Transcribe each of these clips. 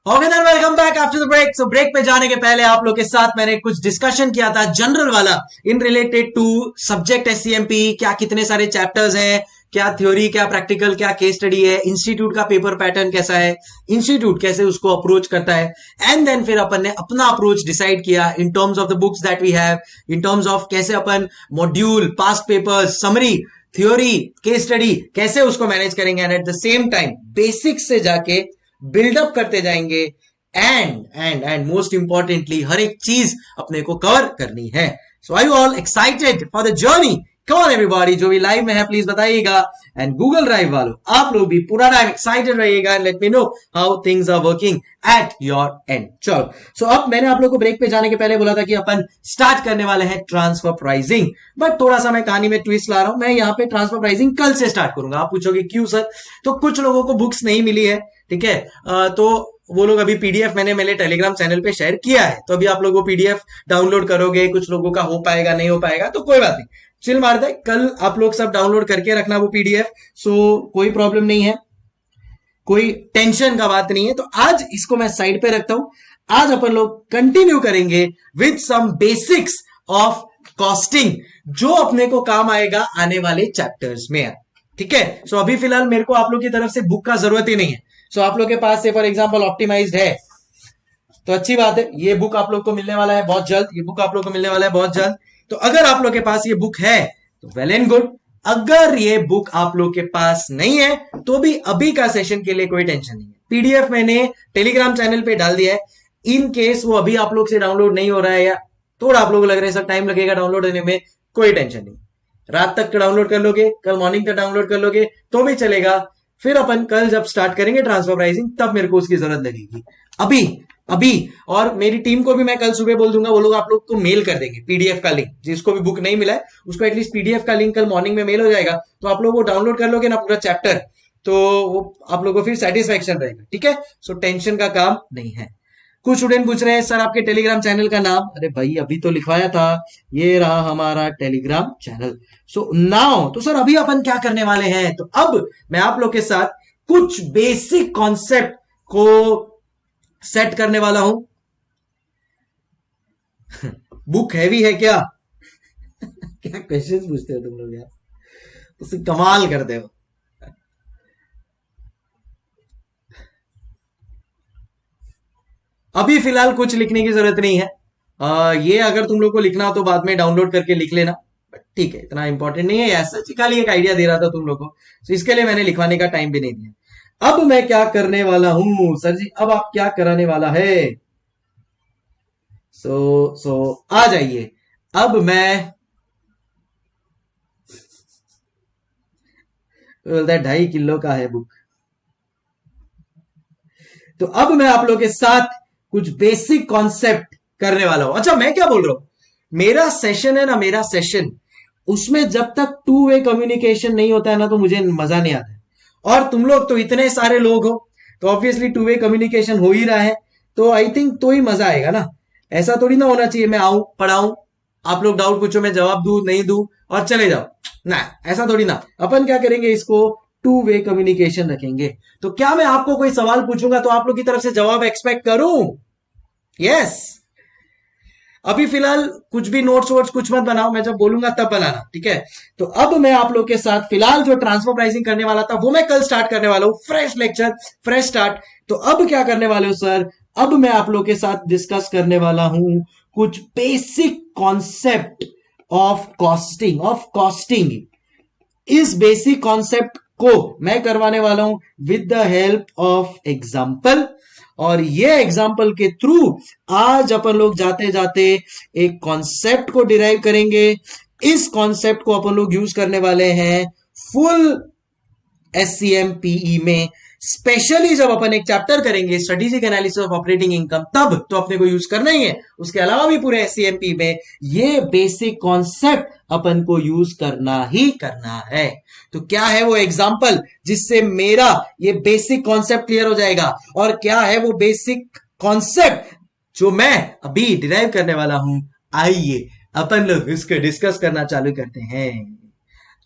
Okay then welcome back after the break. So break पे जाने के पहले आप लोग के साथ मैंने कुछ डिस्कशन किया था जनरल वाला इन रिलेटेड टू सब्जेक्ट एससीएमपी। क्या कितने सारे चैप्टर्स हैं, क्या थ्योरी, क्या प्रैक्टिकल, क्या केस स्टडी है, इंस्टीट्यूट का पेपर पैटर्न कैसा है, इंस्टीट्यूट कैसे उसको अप्रोच करता है। एंड देन फिर अपन ने अपना अप्रोच डिसाइड किया in terms of the books that we have, in terms of कैसे अपन module, past papers, summary, theory, case study कैसे उसको मैनेज करेंगे and at the same time basics से जाके बिल्डअप करते जाएंगे। एंड मोस्ट इंपॉर्टेंटली हर एक चीज अपने को कवर करनी है। So are you all excited for the journey? Come on everybody, जो भी लाइव में है प्लीज बताइएगा, एंड गूगल ड्राइव वालों आप लोग भी पूरा टाइम एक्साइटेड रहिएगा and let me know how things are working at your end. चलो, सो अब मैंने आप लोग को ब्रेक पे जाने के पहले बोला था कि अपन स्टार्ट करने वाले हैं ट्रांसफर प्राइसिंग, बट थोड़ा सा मैं कहानी में ट्विस्ट ला रहा हूं। मैं यहाँ पे ट्रांसफर प्राइसिंग कल से स्टार्ट करूंगा। आप पूछोगे क्यों सर? तो कुछ लोगों को बुक्स नहीं मिली है, ठीक है, तो वो लोग अभी पीडीएफ मैंने मेरे टेलीग्राम चैनल पे शेयर किया है, तो अभी आप लोग वो पीडीएफ डाउनलोड करोगे। कुछ लोगों का हो पाएगा, नहीं हो पाएगा, तो कोई बात नहीं, चिल मार दे। कल आप लोग सब डाउनलोड करके रखना वो पीडीएफ, सो कोई प्रॉब्लम नहीं है, कोई टेंशन का बात नहीं है। तो आज इसको मैं साइड पे रखता हूं। आज अपन लोग कंटिन्यू करेंगे with some basics of costing, जो अपने को काम आएगा आने वाले चैप्टर्स में, ठीक है। सो अभी फिलहाल मेरे को आप लोग की तरफ से बुक का जरूरत ही नहीं है। सो आप लोग के पास से फॉर एग्जांपल ऑप्टिमाइज्ड है तो अच्छी बात है, ये बुक आप लोग को मिलने वाला है बहुत जल्द, ये बुक आप लोग को मिलने वाला है बहुत जल्द। तो अगर आप लोग के पास ये बुक है तो वेल एंड गुड। अगर ये बुक आप लोग के पास नहीं है तो भी अभी का सेशन के लिए कोई टेंशन नहीं है। पीडीएफ मैंने टेलीग्राम चैनल पे डाल दिया है। इन केस वो अभी आप लोग से डाउनलोड नहीं हो रहा है या थोड़ा आप लोग लग रहे हैं सर टाइम लगेगा डाउनलोड होने में, कोई टेंशन नहीं। रात तक डाउनलोड कर लोगे, कल मॉर्निंग तक डाउनलोड कर लोगे तो भी चलेगा। फिर अपन कल जब स्टार्ट करेंगे ट्रांसफर प्राइसिंग तब मेरे को उसकी जरूरत लगेगी। अभी और मेरी टीम को भी मैं कल सुबह बोल दूंगा, वो लोग आप लोग को मेल कर देंगे पीडीएफ का लिंक। जिसको भी बुक नहीं मिला है उसको एटलीस्ट पीडीएफ का लिंक कल मॉर्निंग में मेल हो जाएगा, तो आप लोग वो डाउनलोड कर लोगे ना पूरा चैप्टर, तो वो आप लोग को फिर सेटिस्फेक्शन रहेगा, ठीक है। सो टेंशन का काम नहीं है। कुछ स्टूडेंट पूछ रहे हैं सर आपके टेलीग्राम चैनल का नाम, अरे भाई अभी तो लिखवाया था, ये रहा हमारा टेलीग्राम चैनल। सो नाउ तो सर अभी अपन क्या करने वाले हैं, तो अब मैं आप लोग के साथ कुछ बेसिक कॉन्सेप्ट को सेट करने वाला हूं। बुक हैवी है क्या? क्या क्वेश्चंस पूछते हो तुम लोग यार, तो कमाल करते हो। अभी फिलहाल कुछ लिखने की जरूरत नहीं है। ये अगर तुम लोग को लिखना हो तो बाद में डाउनलोड करके लिख लेना, ठीक है, इतना इंपॉर्टेंट नहीं है। ऐसा खाली एक आइडिया दे रहा था तुम लोग को, तो इसके लिए मैंने लिखवाने का टाइम भी नहीं दिया। अब मैं क्या करने वाला हूं सर जी, अब आप क्या कराने वाला है? सो आ जाइए। अब मैं बोलता है 2.5 किलो का है बुक। तो अब मैं आप लोग के साथ कुछ बेसिक कॉन्सेप्ट करने वाला हूं। अच्छा मैं क्या बोल रहा हूं, मेरा सेशन है ना, मेरा सेशन, उसमें जब तक 2 वे कम्युनिकेशन नहीं होता है ना तो मुझे मजा नहीं आता है। और तुम लोग तो इतने सारे लोग हो तो ऑब्वियसली 2 वे कम्युनिकेशन हो ही रहा है, तो आई थिंक तो ही मजा आएगा ना। ऐसा थोड़ी ना होना चाहिए मैं आऊं, पढ़ाऊं, आप लोग डाउट पूछो, मैं जवाब दू नहीं दू और चले जाओ ना, ऐसा थोड़ी ना। अपन क्या करेंगे, इसको 2 वे कम्युनिकेशन रखेंगे। तो क्या मैं आपको कोई सवाल पूछूंगा तो आप लोग की तरफ से जवाब एक्सपेक्ट करूं? यस। अभी फिलहाल कुछ भी नोट्स वोट्स कुछ मत बनाओ, मैं जब बोलूंगा तब बनाना, ठीक है। तो अब मैं आप लोग के साथ फिलहाल जो ट्रांसफर प्राइसिंग करने वाला था वो मैं कल स्टार्ट करने वाला हूं। Fresh lecture, fresh start. तो अब क्या करने वाले हो सर, अब मैं आप लोग के साथ डिस्कस करने वाला हूं कुछ बेसिक कॉन्सेप्ट ऑफ कॉस्टिंग। इस बेसिक कॉन्सेप्ट को मैं करवाने वाला हूं with the help of example, और ये एग्जाम्पल के थ्रू आज अपन लोग जाते जाते एक कॉन्सेप्ट को डिराइव करेंगे। इस कॉन्सेप्ट को अपन लोग यूज करने वाले हैं फुल एससीएमपीई में, स्पेशली जब अपन एक चैप्टर करेंगे strategic analysis of operating income, तब तो अपने को यूज करना ही है। उसके अलावा भी पूरे एससीएमपी में ये बेसिक कॉन्सेप्ट अपन को यूज करना ही करना है। तो क्या है वो एग्जांपल जिससे मेरा ये बेसिक कॉन्सेप्ट क्लियर हो जाएगा, और क्या है वो बेसिक कॉन्सेप्ट जो मैं अभी डिराइव करने वाला हूं, आइए अपन लोग इसको डिस्कस करना चालू करते हैं।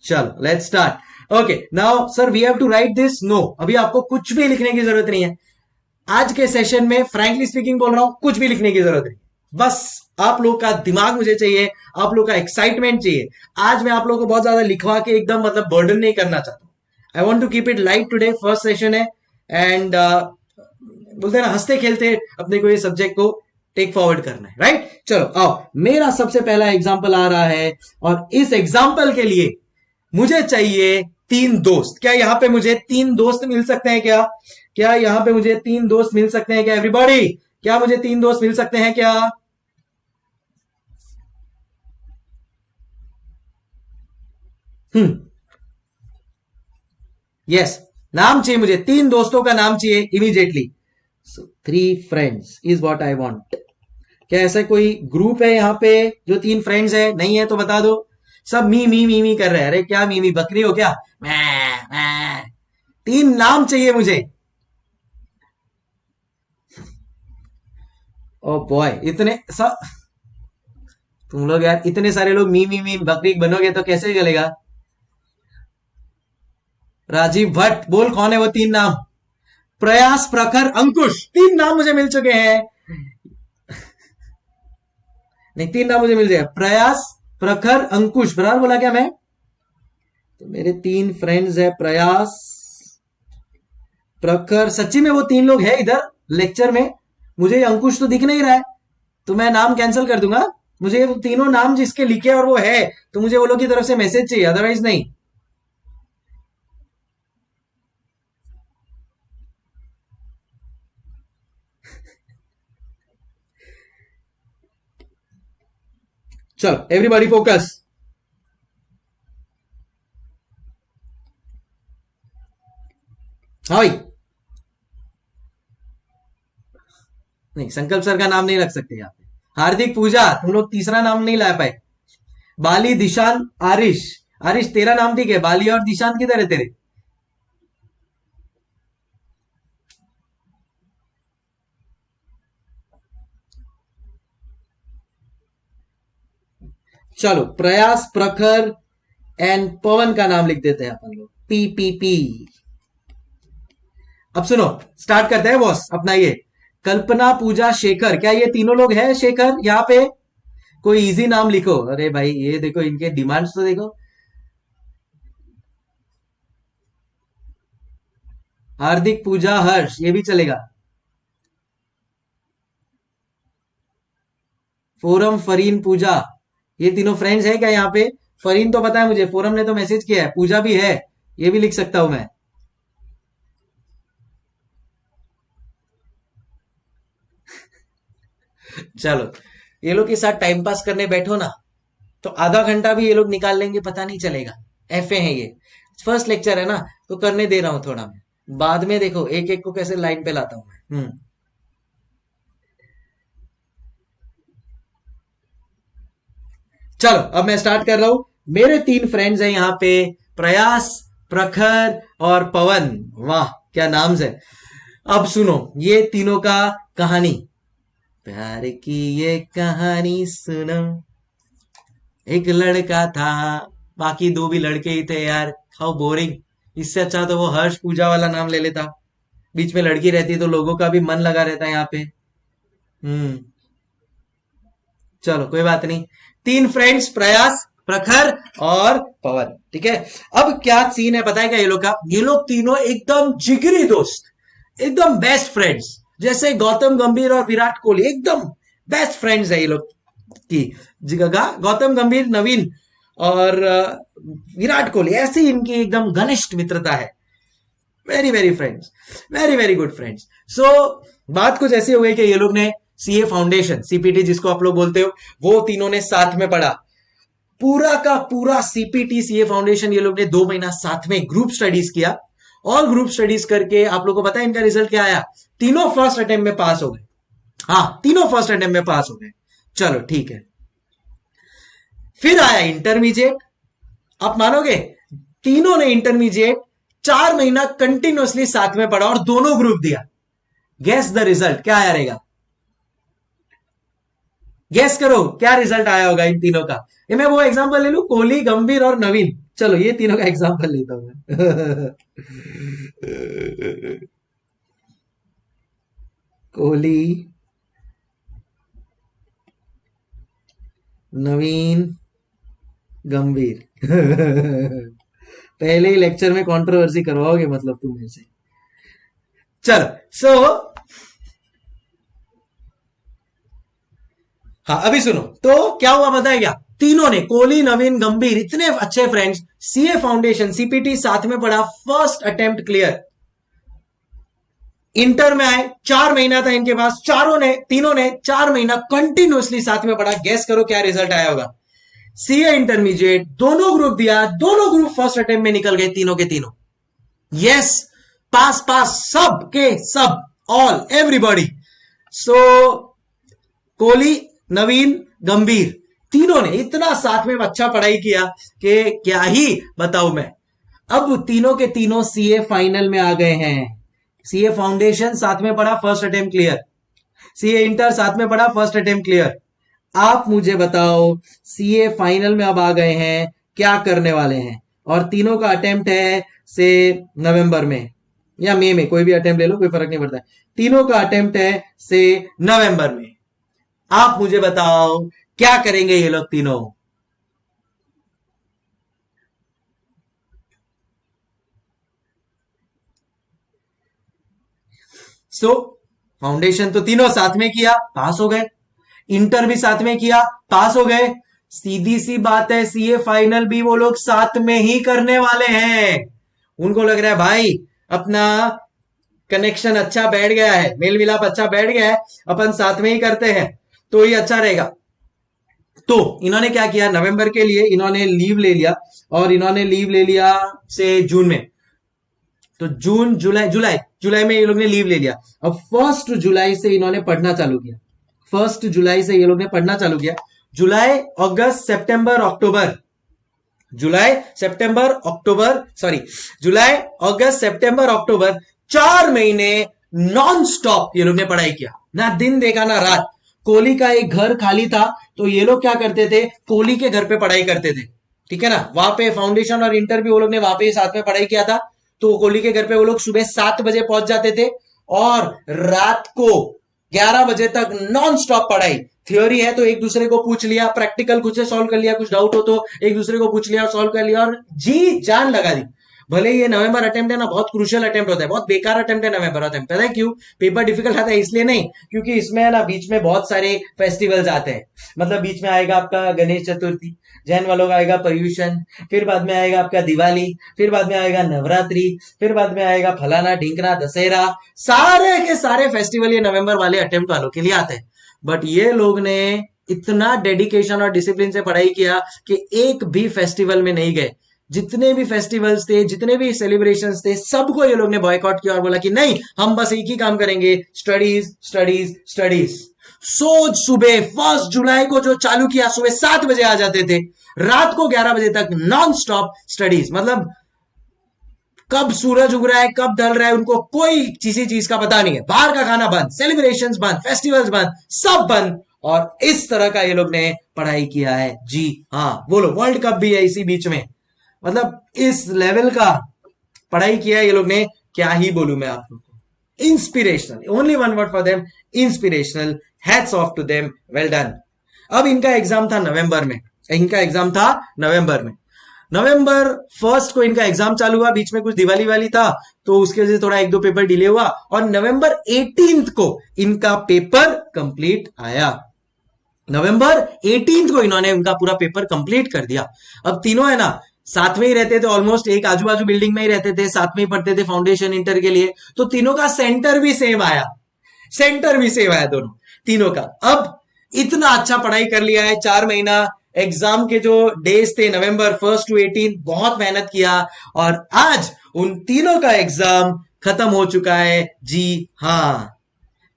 चलो let's start. Okay now sir we have to write this, no अभी आपको कुछ भी लिखने की जरूरत नहीं है आज के सेशन में, फ्रैंकली स्पीकिंग बोल रहा हूं, कुछ भी लिखने की जरूरत नहीं, बस आप लोग का दिमाग मुझे चाहिए, आप लोग का एक्साइटमेंट चाहिए। आज मैं आप लोगों को बहुत ज्यादा लिखवा के एकदम मतलब बर्डन नहीं करना चाहता हूं। I want to keep it light today, first session है एंड बोलते हैं ना हंसते खेलते अपने को ये सब्जेक्ट को टेक फॉरवर्ड करना है, राइट। चलो आओ, मेरा सबसे पहला एग्जाम्पल आ रहा है और इस एग्जाम्पल के लिए मुझे चाहिए 3 दोस्त। क्या यहां पे मुझे 3 दोस्त मिल सकते हैं क्या? क्या यहां पे मुझे 3 दोस्त मिल सकते हैं क्या एवरीबॉडी? क्या मुझे 3 दोस्त मिल सकते हैं क्या? यस, नाम चाहिए मुझे, 3 दोस्तों का नाम चाहिए immediately. So 3 friends is what I want. क्या ऐसा कोई ग्रुप है यहां पे जो 3 फ्रेंड्स है? नहीं है तो बता दो। सब मी मी मी मी कर रहे हैं। अरे क्या मी मी, बकरी हो क्या? मैं 3 नाम चाहिए मुझे। ओ बॉय, इतने सब तुम लोग यार, इतने सारे लोग मी मी मी बकरी बनोगे तो कैसे चलेगा? राजीव भट्ट, बोल कौन है वो 3 नाम? प्रयास, प्रखर, अंकुश, 3 नाम मुझे मिल चुके हैं। नहीं, 3 नाम मुझे मिल जाए, प्रयास, प्रखर, अंकुश। बराबर बोला क्या मैं? तो मेरे 3 फ्रेंड्स है, प्रयास, प्रखर। सच्ची में वो 3 लोग है इधर लेक्चर में? मुझे अंकुश तो दिख नहीं रहा है, तो मैं नाम कैंसिल कर दूंगा। मुझे वो तीनों नाम जिसके लिखे और वो है, तो मुझे वो लोग की तरफ से मैसेज चाहिए, अदरवाइज नहीं। चलो एवरीबॉडी फोकस। हाँ भाई, नहीं संकल्प सर का नाम नहीं रख सकते यहाँ पे। हार्दिक, पूजा, तुम लोग तीसरा नाम नहीं ला पाए। बाली, दिशांत, आरिश। आरिश तेरा नाम ठीक है, बाली और दिशांत किधर है तेरे? चलो प्रयास, प्रखर एंड पवन का नाम लिख देते हैं अपन लोग, पी पी पी। अब सुनो, स्टार्ट करते हैं बॉस अपना ये। कल्पना, पूजा, शेखर, क्या ये तीनों लोग हैं शेखर यहाँ पे? कोई इजी नाम लिखो। अरे भाई ये देखो, इनके डिमांड्स तो देखो। हार्दिक, पूजा, हर्ष, ये भी चलेगा। फोरम, फरीन, पूजा, ये तीनों फ्रेंड्स है क्या यहाँ पे? फरीन तो पता है मुझे, फोरम ने तो मैसेज किया है, पूजा भी है, ये भी लिख सकता हूं मैं। चलो, ये लोग के साथ टाइम पास करने बैठो ना तो आधा घंटा भी ये लोग निकाल लेंगे, पता नहीं चलेगा। एफए है ये, फर्स्ट लेक्चर है ना, तो करने दे रहा हूं थोड़ा मैं। बाद में देखो एक एक को कैसे लाइन पे लाता हूं मैं। चलो अब मैं स्टार्ट कर रहा हूं। मेरे 3 फ्रेंड्स हैं यहाँ पे, प्रयास, प्रखर और पवन। वाह क्या नाम्स है। अब सुनो ये तीनों का कहानी, प्यार की ये कहानी सुनो। एक लड़का था, बाकी 2 भी लड़के ही थे यार, हाउ बोरिंग। इससे अच्छा तो वो हर्ष, पूजा वाला नाम ले लेता, बीच में लड़की रहती तो लोगों का भी मन लगा रहता है यहाँ पे। चलो कोई बात नहीं। 3 फ्रेंड्स, प्रयास, प्रखर और पवन, ठीक है। अब क्या सीन है पता है क्या ये लोग का? ये लोग तीनों एकदम जिगरी दोस्त, एकदम बेस्ट फ्रेंड्स, जैसे गौतम गंभीर और विराट कोहली, एकदम बेस्ट फ्रेंड्स है ये लोग की जगह। गौतम गंभीर, नवीन और विराट कोहली, ऐसी इनकी एकदम घनिष्ठ मित्रता है। Very very friends, very very good friends. So बात कुछ ऐसी हो गई कि ये लोग ने सीए फाउंडेशन, सीपीटी जिसको आप लोग बोलते हो, वो तीनों ने साथ में पढ़ा। पूरा का पूरा सीपीटी सीए फाउंडेशन ये लोग ने 2 महीना साथ में ग्रुप स्टडीज किया। और ग्रुप स्टडीज करके आप लोग को पता है इनका रिजल्ट क्या आया? तीनों फर्स्ट अटेम्प्ट में पास हो गए। हाँ, तीनों फर्स्ट अटेम्प्ट में पास हो गए। चलो ठीक है। फिर आया इंटरमीडिएट। आप मानोगे, तीनों ने इंटरमीडिएट 4 महीना कंटिन्यूअसली साथ में पढ़ा और दोनों ग्रुप दिया। गेस द रिजल्ट क्या आया रहेगा? गेस करो क्या रिजल्ट आया होगा इन तीनों का। ये मैं वो एग्जांपल ले लू, कोहली, गंभीर और नवीन, चलो ये तीनों का एग्जाम्पल लेता हूं मैं। कोहली, नवीन, गंभीर। पहले ही लेक्चर में कंट्रोवर्सी करवाओगे मतलब तुम मेरे से। चलो हाँ अभी सुनो तो क्या हुआ बताया क्या, तीनों ने कोहली, नवीन, गंभीर इतने अच्छे फ्रेंड्स, सीए फाउंडेशन सीपीटी साथ में पढ़ा, फर्स्ट अटेम्प्ट क्लियर। इंटर में आए, 4 महीना था इनके पास, तीनों ने 4 महीना कंटिन्यूअसली साथ में पढ़ा। गैस करो क्या रिजल्ट आया होगा। सीए इंटरमीडिएट दोनों ग्रुप दिया, दोनों ग्रुप फर्स्ट अटेम्प्ट में निकल गए तीनों के तीनों। यस, पास सब के सब, ऑल एवरीबॉडी। सो कोहली, नवीन, गंभीर तीनों ने इतना साथ में अच्छा पढ़ाई किया कि क्या ही बताऊं मैं। अब तीनों के तीनों सीए फाइनल में आ गए हैं। सीए फाउंडेशन साथ में पढ़ा, first attempt clear. CA inter साथ में पढ़ा, फर्स्ट अटेम्प्ट क्लियर। आप मुझे बताओ सीए फाइनल में अब आ गए हैं, क्या करने वाले हैं। और तीनों का अटेम्प्ट है से नवंबर में या मई में, कोई भी अटेम्प्ट ले लो, कोई फर्क नहीं पड़ता है। तीनों का अटेम्प्ट है से नवंबर में। आप मुझे बताओ क्या करेंगे ये लोग तीनों। सो फाउंडेशन तो तीनों साथ में किया, पास हो गए। इंटर भी साथ में किया, पास हो गए। सीधी सी बात है, सीए फाइनल भी वो लोग साथ में ही करने वाले हैं। उनको लग रहा है भाई अपना कनेक्शन अच्छा बैठ गया है, मेल मिलाप अच्छा बैठ गया है, अपन साथ में ही करते हैं तो ये अच्छा रहेगा। तो इन्होंने क्या किया, नवंबर के लिए इन्होंने लीव ले लिया, और इन्होंने लीव ले लिया से जून में। तो जून, जुलाई में ये लोग ने लीव ले लिया। अब 1 जुलाई से इन्होंने पढ़ना चालू किया। 1 जुलाई से ये लोग ने पढ़ना चालू किया। जुलाई, अगस्त, सितंबर, अक्टूबर, जुलाई, अगस्त, सितंबर, अक्टूबर, 4 महीने नॉन स्टॉप ये लोग ने पढ़ाई किया। ना दिन देखा ना रात। कोहली का एक घर खाली था तो ये लोग क्या करते थे, कोहली के घर पे पढ़ाई करते थे, ठीक है ना। वहां पे फाउंडेशन और इंटर भी वो लोग ने वहां पे साथ में पढ़ाई किया था। तो कोहली के घर पे वो लोग सुबह 7 बजे पहुंच जाते थे और रात को 11 बजे तक नॉन स्टॉप पढ़ाई। थ्योरी है तो एक दूसरे को पूछ लिया, प्रैक्टिकल खुद से सॉल्व कर लिया, कुछ डाउट हो तो एक दूसरे को पूछ लिया और सॉल्व कर लिया, और जी जान लगा दी। भले ये नवंबर अटेम्प्ट है ना, बहुत क्रूशियल अटेम्प्ट होता है, बहुत बेकार अटेम्प्ट है नवंबर अटेम्प्ट। पता है क्यों पेपर डिफिकल्ट आता है? इसलिए नहीं, क्योंकि इसमें है ना बीच में बहुत सारे फेस्टिवल्स आते हैं। मतलब बीच में आएगा आपका गणेश चतुर्थी, जैन वालों का आएगा पर्यूषण, फिर बाद में आएगा आपका दिवाली, फिर बाद में आएगा नवरात्रि, फिर बाद में आएगा फलाना ढिंकना दशहरा। सारे के सारे फेस्टिवल ये नवंबर वाले अटेम्प्ट वालों के लिए आते हैं। बट ये लोग ने इतना डेडिकेशन और डिसिप्लिन से पढ़ाई किया कि एक भी फेस्टिवल में नहीं गए। जितने भी फेस्टिवल्स थे, जितने भी सेलिब्रेशंस थे, सबको ये लोग ने बॉयकॉट किया और बोला कि नहीं, हम बस एक ही काम करेंगे, स्टडीज स्टडीज स्टडीज। सोच सुबह 1 जुलाई को जो चालू किया, सुबह 7 बजे आ जाते थे, रात को 11 बजे तक नॉन स्टॉप स्टडीज। मतलब कब सूरज उग रहा है, कब ढल रहा है, उनको कोई किसी चीज का पता नहीं है। बाहर का खाना बंद, सेलिब्रेशंस बंद, फेस्टिवल्स बंद, सब बंद। और इस तरह का ये लोग ने पढ़ाई किया है। जी हाँ, बोलो, वर्ल्ड कप भी है इसी बीच में। मतलब इस लेवल का पढ़ाई किया है ये लोग ने, क्या ही बोलूं मैं आप लोग को। Inspirational, only one word for them, inspirational. Hats off to them, well done. अब इनका एग्जाम था नवंबर में, नवंबर 1 को इनका एग्जाम चालू हुआ। बीच में कुछ दिवाली वाली था तो उसकी वजह से थोड़ा 1-2 पेपर डिले हुआ, और नवंबर 18 को इनका पेपर कंप्लीट आया। नवंबर 18 को इन्होंने उनका पूरा पेपर कंप्लीट कर दिया। अब तीनों है ना साथ में ही रहते थे, ऑलमोस्ट एक आजू बाजू बिल्डिंग में ही रहते थे, साथ में ही पढ़ते थे फाउंडेशन इंटर के लिए। तो तीनों का सेंटर भी सेम आया, दोनों तीनों का। अब इतना अच्छा पढ़ाई कर लिया है, 4 महीना एग्जाम के जो डेज थे नवंबर 1 to 18, बहुत मेहनत किया, और आज उन तीनों का एग्जाम खत्म हो चुका है। जी हाँ,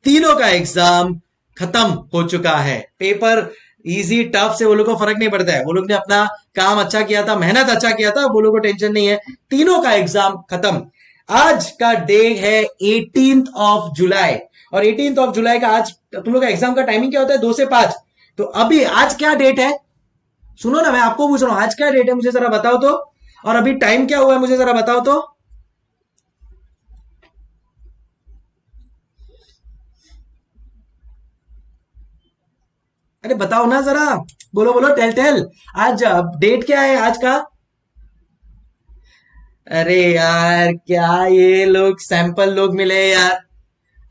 तीनों का एग्जाम खत्म हो चुका है। पेपर इजी टफ से वो लोग को फर्क नहीं पड़ता है, वो लोग ने अपना काम अच्छा किया था, मेहनत अच्छा किया था, वो लोग को टेंशन नहीं है। तीनों का एग्जाम खत्म। आज का डे है 18 जुलाई, और 18 जुलाई का आज तुम लोग का एग्जाम का टाइमिंग क्या होता है? 2 से 5। तो अभी आज क्या डेट है? सुनो ना, मैं आपको पूछ रहा हूं आज क्या डेट है, मुझे जरा बताओ तो। और अभी टाइम क्या हुआ है मुझे जरा बताओ तो। अरे बताओ ना जरा, बोलो बोलो, टेल टेल। आज डेट क्या है आज का? अरे यार क्या ये लोग सैंपल लोग मिले यार।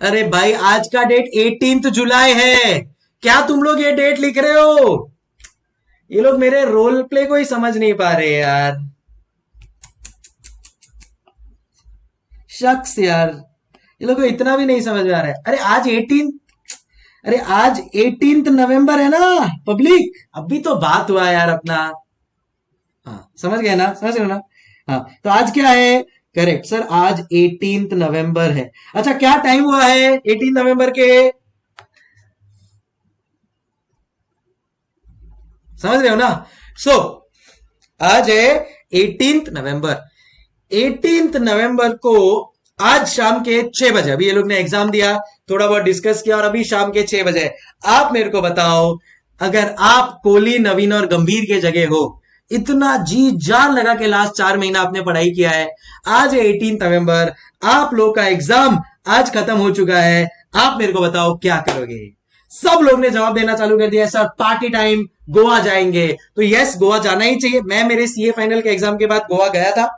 अरे भाई आज का डेट 18 जुलाई है। क्या तुम लोग ये डेट लिख रहे हो? ये लोग मेरे रोल प्ले को ही समझ नहीं पा रहे यार। शख्स यार, ये लोग को इतना भी नहीं समझ में आ रहा है। अरे आज 18, अरे आज 18 नवंबर है ना पब्लिक। अभी तो बात हुआ यार अपना। हाँ समझ गए ना, समझ गए ना। हाँ तो आज क्या है? करेक्ट सर, आज 18 नवंबर है। अच्छा क्या टाइम हुआ है 18 नवंबर के? समझ रहे हो ना? सो आज है 18 नवंबर। 18 नवंबर को आज शाम के 6 बजे, अभी ये लोग ने एग्जाम दिया, थोड़ा बहुत डिस्कस किया और अभी शाम के 6 बजे आप मेरे को बताओ, अगर आप कोहली, नवीन और गंभीर के जगह हो, इतना जी जान लगा के लास्ट 4 महीना आपने पढ़ाई किया है, आज है 18 नवंबर, आप लोग का एग्जाम आज खत्म हो चुका है, आप मेरे को बताओ क्या करोगे? सब लोग ने जवाब देना चालू कर दिया, सर पार्टी टाइम, गोवा जाएंगे। तो यस, गोवा जाना ही चाहिए। मैं मेरे सीए फाइनल के एग्जाम के बाद गोवा गया था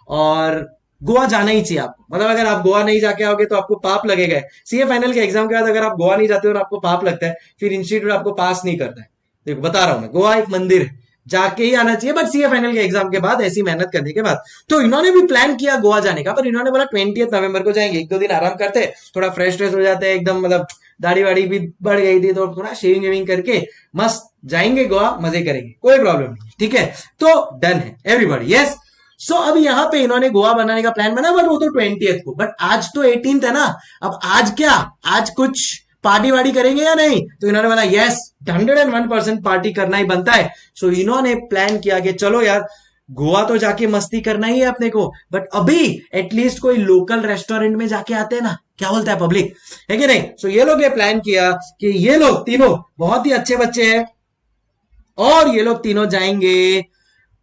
और गोवा जाना ही चाहिए आपको। मतलब अगर आप गोवा नहीं जाके आओगे तो आपको पाप लगेगा। सीए फाइनल के एग्जाम के बाद अगर आप गोवा नहीं जाते हो और आपको पाप लगता है, फिर इंस्टीट्यूट आपको पास नहीं करता है। देखो बता रहा हूं मैं, गोवा एक मंदिर है, जाके ही आना चाहिए, बट सीए फाइनल के एग्जाम के बाद, ऐसी मेहनत करने के बाद। तो इन्होंने भी प्लान किया गोवा जाने का, पर इन्होंने बोला 20 नवंबर को जाएंगे, 1-2 दिन आराम करते, थोड़ा फ्रेश ट्रेश हो जाते हैं एकदम, मतलब दाढ़ी वाड़ी भी बढ़ गई थी तो थोड़ा शेविंग वेविंग करके मस्त जाएंगे गोवा, मजे करेंगे, कोई प्रॉब्लम नहीं। ठीक है, तो डन है एवरीबॉडी, यस। सो अब यहाँ पे इन्होंने गोवा बनाने का प्लान बना, बट वो तो 20 को, बट आज तो 18 है ना। अब आज क्या, आज कुछ पार्टी वार्टी करेंगे या नहीं? तो इन्होंने बोला यस, 101% पार्टी करना ही बनता है। सो इन्होंने प्लान किया कि चलो यार गोवा तो जाके मस्ती करना ही है अपने को, बट अभी एटलीस्ट कोई लोकल रेस्टोरेंट में जाके आते हैं ना, क्या बोलता है पब्लिक, है कि नहीं? सो ये लोग ये प्लान किया कि ये लोग तीनों बहुत ही अच्छे बच्चे हैं और ये लोग तीनों जाएंगे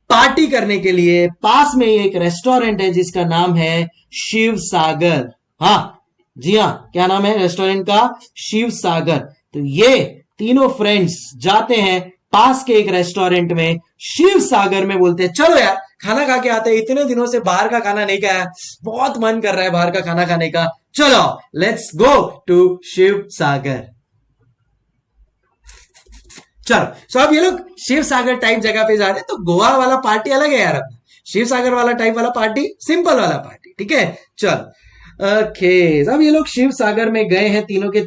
पार्टी करने के लिए। पास में एक रेस्टोरेंट है जिसका नाम है शिव सागर। हाँ जी हाँ, क्या नाम है रेस्टोरेंट का? शिव सागर। तो ये तीनों फ्रेंड्स जाते हैं पास के एक रेस्टोरेंट में, शिव सागर में, बोलते हैं चलो यार खाना खा के आते हैं, इतने दिनों से बाहर का खाना नहीं खाया, बहुत मन कर रहा है बाहर का खाना खाने का, चलो लेट्स गो टू शिव सागर। चलो सो अब ये लोग शिव सागर टाइप जगह पे जा रहे हैं। तो गोवा वाला पार्टी अलग है यार अपना, शिव सागर वाला टाइप वाला पार्टी सिंपल वाला पार्टी, ठीक है। चल ओके, अब ये लोग शिव सागर में गए हैं, तीनों के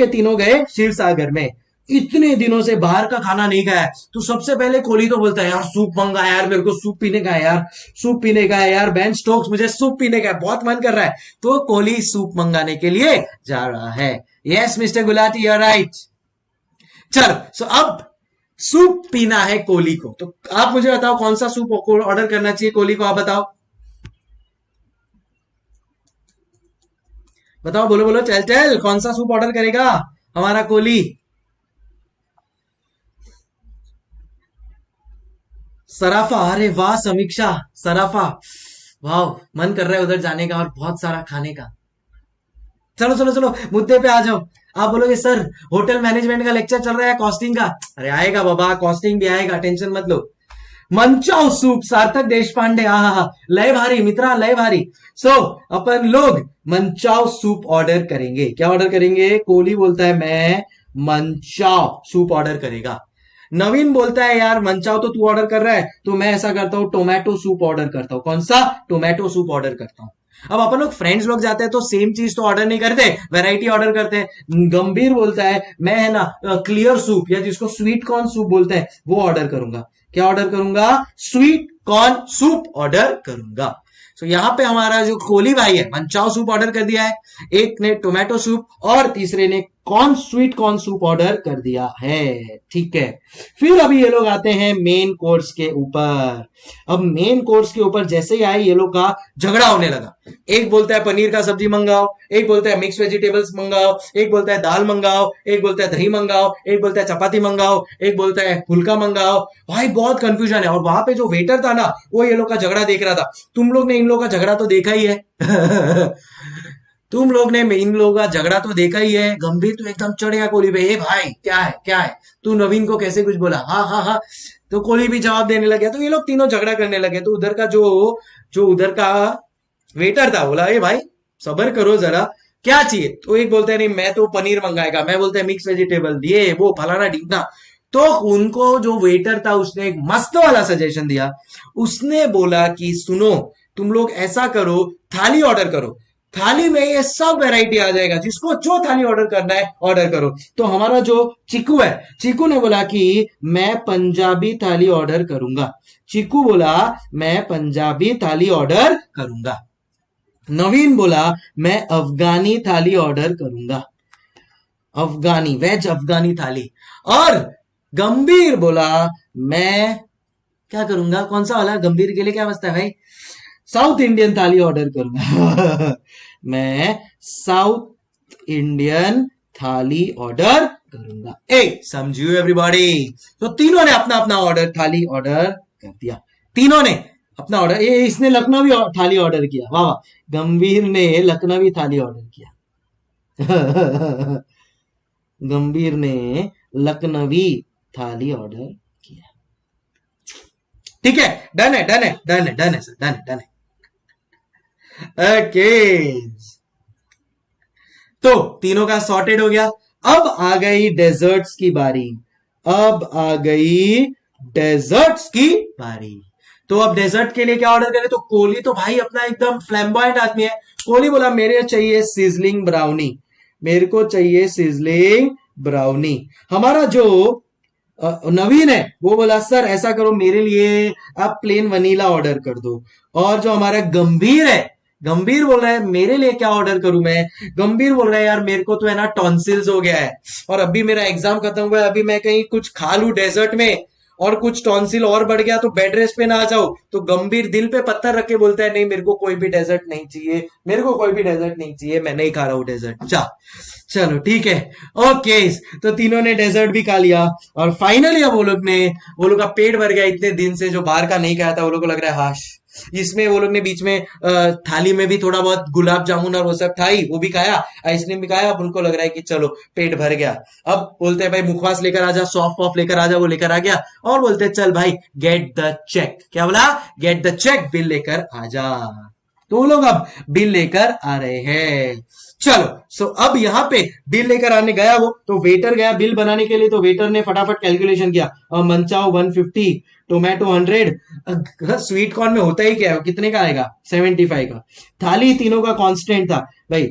तीनों गए शिव सागर में। इतने दिनों से बाहर का खाना नहीं खाया, तो सबसे पहले कोहली तो बोलता है यार सूप मंगा यार, मेरे को सूप पीने का है यार, सूप पीने का है यार, बेन स्टोक्स मुझे सूप पीने का है, बहुत मन कर रहा है। तो कोहली सूप मंगाने के लिए जा रहा है। Yes mister Gulati, you are right. चलो सो अब सूप पीना है कोहली को, तो आप मुझे बताओ कौन सा सूप ऑर्डर करना चाहिए कोहली को, आप बताओ बताओ, बोलो बोलो, चल चल, कौन सा सूप ऑर्डर करेगा हमारा कोहली? सराफा। अरे वाह समीक्षा, सराफा, वाह, मन कर रहा है उधर जाने का और बहुत सारा खाने का। चलो चलो चलो मुद्दे पे आ जाओ। आप बोलोगे सर होटल मैनेजमेंट का लेक्चर चल रहा है कॉस्टिंग का। अरे आएगा बाबा, कॉस्टिंग भी आएगा, टेंशन मत लो। मंचाओ सूप, सार्थक देशपांडे, हा, लय भारी मित्रा, लय भारी। सो अपन लोग मंचाओ सूप ऑर्डर करेंगे। क्या ऑर्डर करेंगे? कोहली बोलता है मैं मंचाओ सूप ऑर्डर करेगा। नवीन बोलता है यार मंचाओ तो तू ऑर्डर कर रहा है, तो मैं ऐसा करता हूं टोमेटो सूप ऑर्डर करता हूं। कौन सा? टोमेटो सूप ऑर्डर करता हूं। अब अपन लोग फ्रेंड्स लोग जाते हैं तो सेम चीज तो ऑर्डर नहीं करते, वैरायटी ऑर्डर करते हैं। गंभीर बोलता है मैं है ना क्लियर सूप, या जिसको स्वीट कॉर्न सूप बोलते हैं, वो ऑर्डर करूंगा। क्या ऑर्डर करूंगा? स्वीट कॉर्न सूप ऑर्डर करूंगा। तो यहां पे हमारा जो कोहली भाई है मंचाओ सूप ऑर्डर कर दिया है, एक ने टोमेटो सूप और तीसरे ने corn sweet corn soup order कर दिया है। ठीक है, फिर अभी ये लोग आते हैं मेन कोर्स के ऊपर। अब मेन कोर्स के ऊपर जैसे ही आए ये लोग का झगड़ा होने लगा। एक बोलता है पनीर का सब्जी मंगाओ, एक बोलता है मिक्स वेजिटेबल्स मंगाओ, एक बोलता है दाल मंगाओ, एक बोलता है दही मंगाओ, एक बोलता है चपाती मंगाओ, एक बोलता है फुल्का मंगाओ। भाई बहुत कंफ्यूजन है। और वहां पे जो वेटर था ना वो ये लोग का झगड़ा देख रहा था। तुम लोग ने इन लोग का झगड़ा तो देखा ही है। तुम लोग ने इन लोगों का झगड़ा तो देखा ही है। गंभीर तो एकदम चढ़ गया कोहली पे, ए भाई क्या है क्या है, तू नवीन को कैसे कुछ बोला, हाँ हाँ हाँ। तो कोहली भी जवाब देने लगे, तो ये लोग तीनों झगड़ा करने लगे। तो उधर का जो उधर का वेटर था बोला, ए भाई सबर करो जरा, क्या चाहिए। तो एक बोलता है नहीं मैं तो पनीर मंगाएगा, मैं बोलता है मिक्स वेजिटेबल, ये वो फलाना ढींगना। तो उनको जो वेटर था उसने एक मस्त वाला सजेशन दिया। उसने बोला कि सुनो तुम लोग ऐसा करो, थाली ऑर्डर करो, थाली में ये सब वैरायटी आ जाएगा, जिसको जो थाली ऑर्डर करना है ऑर्डर करो। तो हमारा जो चीकू है, चीकू ने बोला कि मैं पंजाबी थाली ऑर्डर करूंगा। चीकू बोला मैं पंजाबी थाली ऑर्डर करूंगा। नवीन बोला मैं अफगानी थाली ऑर्डर करूंगा, अफगानी वेज अफगानी थाली। और गंभीर बोला मैं क्या करूंगा, कौन सा वाला गंभीर के लिए क्या बचता है भाई, साउथ इंडियन थाली ऑर्डर करूंगा। मैं साउथ इंडियन थाली ऑर्डर करूंगा। ए समझियो एवरीबॉडी। तो तीनों ने अपना अपना ऑर्डर थाली ऑर्डर कर दिया। तीनों ने अपना ऑर्डर, ये इसने लखनवी थाली ऑर्डर किया, वाह वाह। गंभीर ने लखनवी थाली ऑर्डर किया। गंभीर ने लखनवी थाली ऑर्डर किया। ठीक है, डन है डन है डन है डन है सर, डन है डन है। ओके, तो तीनों का सॉर्टेड हो गया। अब आ गई डेजर्ट्स की बारी, अब आ गई डेजर्ट्स की बारी। तो अब डेजर्ट के लिए क्या ऑर्डर करें, तो कोहली तो भाई अपना एकदम फ्लैम्बॉयंट आदमी है। कोहली बोला मेरे चाहिए सिजलिंग ब्राउनी, मेरे को चाहिए सिजलिंग ब्राउनी। हमारा जो नवीन है वो बोला सर ऐसा करो मेरे लिए आप प्लेन वनीला ऑर्डर कर दो। और जो हमारा गंभीर है, गंभीर बोल रहा है मेरे लिए क्या ऑर्डर करूं मैं। गंभीर बोल रहा है यार मेरे को तो है ना टॉन्सिल्स हो गया है, और अभी मेरा एग्जाम खत्म हुआ है, अभी मैं कहीं कुछ खा लूं डेजर्ट में और कुछ टॉन्सिल और बढ़ गया तो बेड रेस्ट पे ना आ जाओ। तो गंभीर दिल पे पत्थर रख के बोलता है नहीं मेरे को कोई भी डेजर्ट नहीं चाहिए, मेरे को कोई भी डेजर्ट नहीं चाहिए, मैं नहीं खा रहा हूं डेजर्ट। चलो ठीक है, ओके। तो तीनों ने डेजर्ट भी खा लिया और फाइनली अब वो लोग का पेट भर गया। इतने दिन से जो बाहर का नहीं खाया था वो लोग को लग रहा है हाश। इसमें वो लोग ने बीच में थाली में भी थोड़ा बहुत गुलाब जामुन और वो सब था ही, वो भी खाया, आइसक्रीम भी खाया। अब उनको लग रहा है कि चलो पेट भर गया। अब बोलते हैं भाई मुखवास लेकर आजा, सॉफ्ट पॉप लेकर आजा, वो लेकर आ गया। और बोलते हैं चल भाई गेट द चेक, क्या बोला, गेट द चेक, बिल लेकर आजा। तो वो लोग अब बिल लेकर आ रहे हैं। चलो सो अब यहाँ पे बिल लेकर आने गया वो, तो वेटर गया बिल बनाने के लिए। तो वेटर ने फटाफट कैलकुलेशन किया, मंचाओ 150, टोमेटो 100, स्वीट कॉर्न में होता ही क्या है, कितने का आएगा 75 का। थाली तीनों का कांस्टेंट था भाई,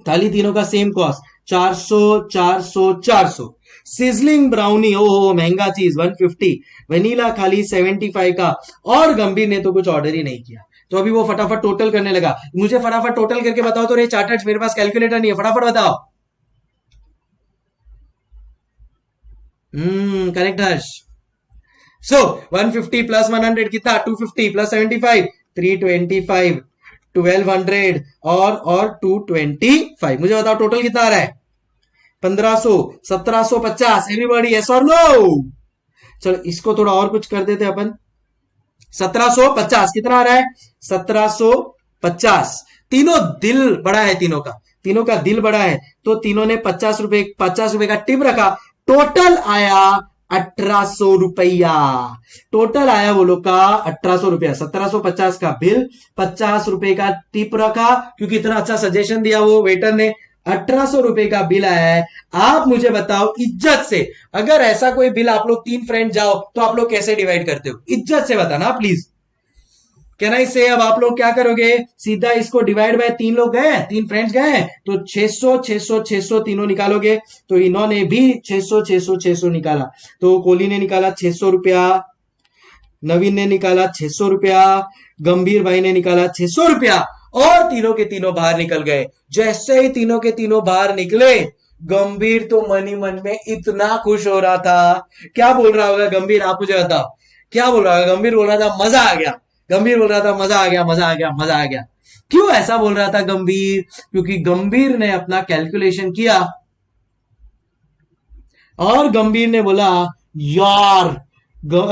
थाली तीनों का सेम कॉस्ट 400 400 400। सिजलिंग ब्राउनी ओहो महंगा चीज 150, वनीला खाली 75 का। और गंभीर ने तो कुछ ऑर्डर ही नहीं किया। तो अभी वो फटाफट टोटल करने लगा। मुझे फटाफट टोटल करके बताओ तो रे चार्टर्स, मेरे पास कैलकुलेटर नहीं है, फटाफट बताओ। करेक्ट हर्ष। सो 150 प्लस 100 कितना, 250 प्लस 75 325, 1200 और 225। मुझे बताओ टोटल कितना आ रहा है, 1500 1750। एवरीबॉडी यस और नो। चलो इसको थोड़ा और कुछ कर देते अपन, 1750 कितना आ रहा है, 1750। तीनों दिल बड़ा है, तीनों का दिल बड़ा है। तो तीनों ने 50 रुपए का टिप रखा। टोटल आया 1800 रुपया। टोटल आया वो लोग का 1800 रुपया। 1750 का बिल, 50 रुपए का टिप रखा क्योंकि इतना अच्छा सजेशन दिया वो वेटर ने। 1800 रुपए का बिल आया है। आप मुझे बताओ इज्जत से, अगर ऐसा कोई बिल आप लोग 3 फ्रेंड जाओ तो आप लोग कैसे डिवाइड करते हो, इज्जत से बताना प्लीज। क्या नहीं से अब आप लोग क्या करोगे, सीधा इसको डिवाइड बाय 3 लोग गए, 3 फ्रेंड्स गए तो 600 600 600 तीनों निकालोगे। तो इन्होंने भी 600 600 600 निकाला। तो कोहली ने निकाला 600 रुपया, नवीन ने निकाला 600 रुपया, गंभीर भाई ने निकाला 600 रुपया और तीनों के तीनों बाहर निकल गए। जैसे ही तीनों के तीनों बाहर निकले गंभीर तो मन ही मन में इतना खुश हो रहा था। क्या बोल रहा होगा गंभीर, आप मुझे बताओ क्या बोल रहा होगा। गंभीर बोल रहा था मजा आ गया, गंभीर बोल रहा था मजा आ गया, मजा आ गया, मजा आ गया। क्यों ऐसा बोल रहा था गंभीर? क्योंकि गंभीर ने अपना कैलकुलेशन किया और गंभीर ने बोला यार,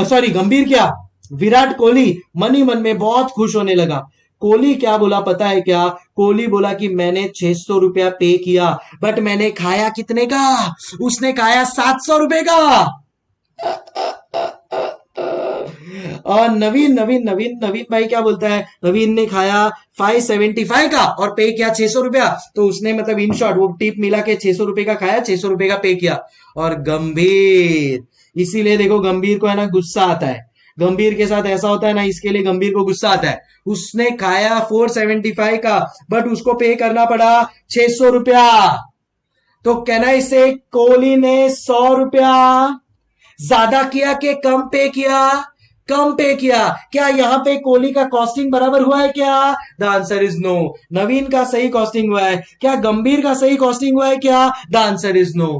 सॉरी गंभीर क्या, विराट कोहली मन ही मन में बहुत खुश होने लगा। कोहली क्या बोला पता है क्या? कोहली बोला कि मैंने 600 रुपया पे किया, बट मैंने खाया कितने का? उसने खाया 700 रुपए का। और नवीन नवीन नवीन नवीन भाई क्या बोलता है? नवीन ने खाया 575 का और पे किया 600 रुपया। तो उसने मतलब इन शॉर्ट वो टिप मिला के 600 रुपए का खाया, 600 रुपए का पे किया। और गंभीर, इसीलिए देखो गंभीर को है ना गुस्सा आता है। गंभीर के साथ ऐसा होता है ना, इसके लिए गंभीर को गुस्सा आता है। उसने खाया 475 का, बट उसको पे करना पड़ा 600 रुपया। तो कहना इसे कोहली ने 100 रुपया ज्यादा किया कि कम पे किया? कम पे किया। क्या यहां पे कोहली का कॉस्टिंग बराबर हुआ है क्या? The answer is no. Naveen का सही कॉस्टिंग हुआ है क्या? गंभीर का सही कॉस्टिंग हुआ है क्या? The answer is no.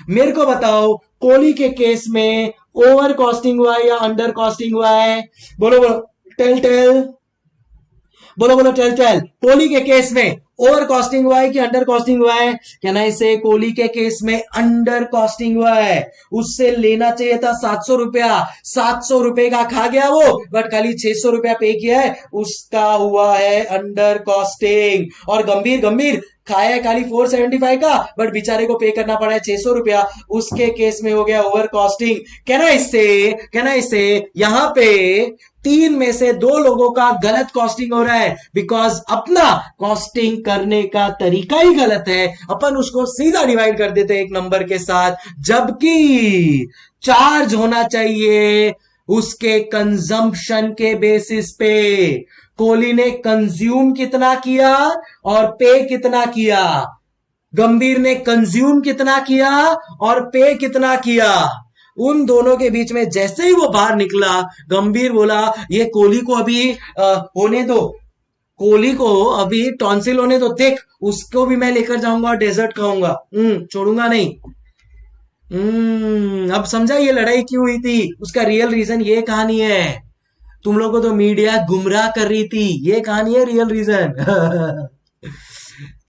मेरे को बताओ कोहली के केस में ओवर कॉस्टिंग हुआ है या अंडर कॉस्टिंग हुआ है? बोलो बोलो, टेल टेल, बोलो बोलो, टेल टेल। कोहली के केस में ओवर कॉस्टिंग हुआ है कि अंडर कॉस्टिंग हुआ है? कहना इसे कोहली के केस में अंडर कॉस्टिंग हुआ है। उससे लेना चाहिए था 700 रुपया, 700 रुपए का खा गया वो, बट खाली 600 रुपया पे किया है, उसका हुआ है अंडर कॉस्टिंग। और गंभीर गंभीर खाया है खाली 475 का, बट बेचारे को पे करना पड़ा है 600 रुपया, उसके केस में हो गया ओवर कॉस्टिंग। कहना इससे यहां पे 3 में से 2 लोगों का गलत कॉस्टिंग हो रहा है, बिकॉज अपना कॉस्टिंग करने का तरीका ही गलत है। अपन उसको सीधा डिवाइड कर देते हैं एक नंबर के साथ, जबकि चार्ज होना चाहिए उसके कंजम्पशन के बेसिस पे। कोहली ने कंज्यूम कितना किया और पे कितना किया? गंभीर ने कंज्यूम कितना किया और पे कितना किया? उन दोनों के बीच में जैसे ही वो बाहर निकला, गंभीर बोला ये कोहली को अभी होने दो, कोहली को अभी टॉन्सिल होने दो, देख उसको भी मैं लेकर जाऊंगा और डेजर्ट खाऊंगा, छोड़ूंगा नहीं। अब समझा ये लड़ाई क्यों हुई थी? उसका रियल रीजन ये कहानी है। तुम लोगों को तो मीडिया गुमराह कर रही थी, ये कहानी है रियल रीजन।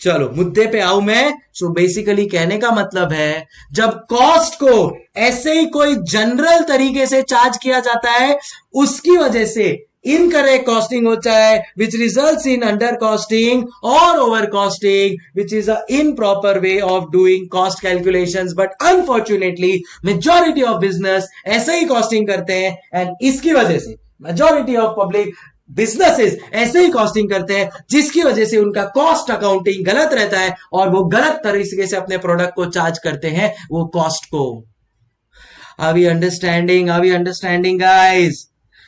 चलो मुद्दे पे आऊं मैं। सो बेसिकली कहने का मतलब है, जब कॉस्ट को ऐसे ही कोई जनरल तरीके से चार्ज किया जाता है, उसकी वजह से इनकरेक्ट कॉस्टिंग होता है, which results in under costing और over costing, which is a improper way of doing cost calculations. But unfortunately majority of business ऐसे ही कॉस्टिंग करते हैं, एंड इसकी वजह से मेजॉरिटी ऑफ पब्लिक बिजनेसेस ऐसे ही कॉस्टिंग करते हैं, जिसकी वजह से उनका कॉस्ट अकाउंटिंग गलत रहता है और वो गलत तरीके से अपने प्रोडक्ट को चार्ज करते हैं वो कॉस्ट को। Are we understanding guys?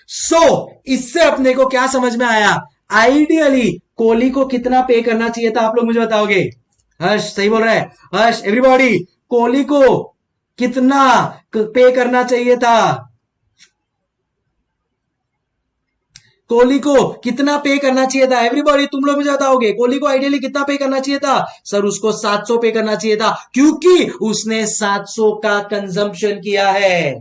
So इससे अपने को क्या समझ में आया? आइडियली कोहली को कितना पे करना चाहिए था? आप लोग मुझे बताओगे? हर्ष सही बोल रहा है, हर्ष एवरीबॉडी, कोहली को कितना पे करना चाहिए था? कोहली को कितना पे करना चाहिए था? एवरीबॉडी तुम लोग मुझे बताओगे कोहली को आइडियली कितना पे करना चाहिए था? सर उसको 700 पे करना चाहिए था, क्योंकि उसने 700 का कंजम्पशन किया है।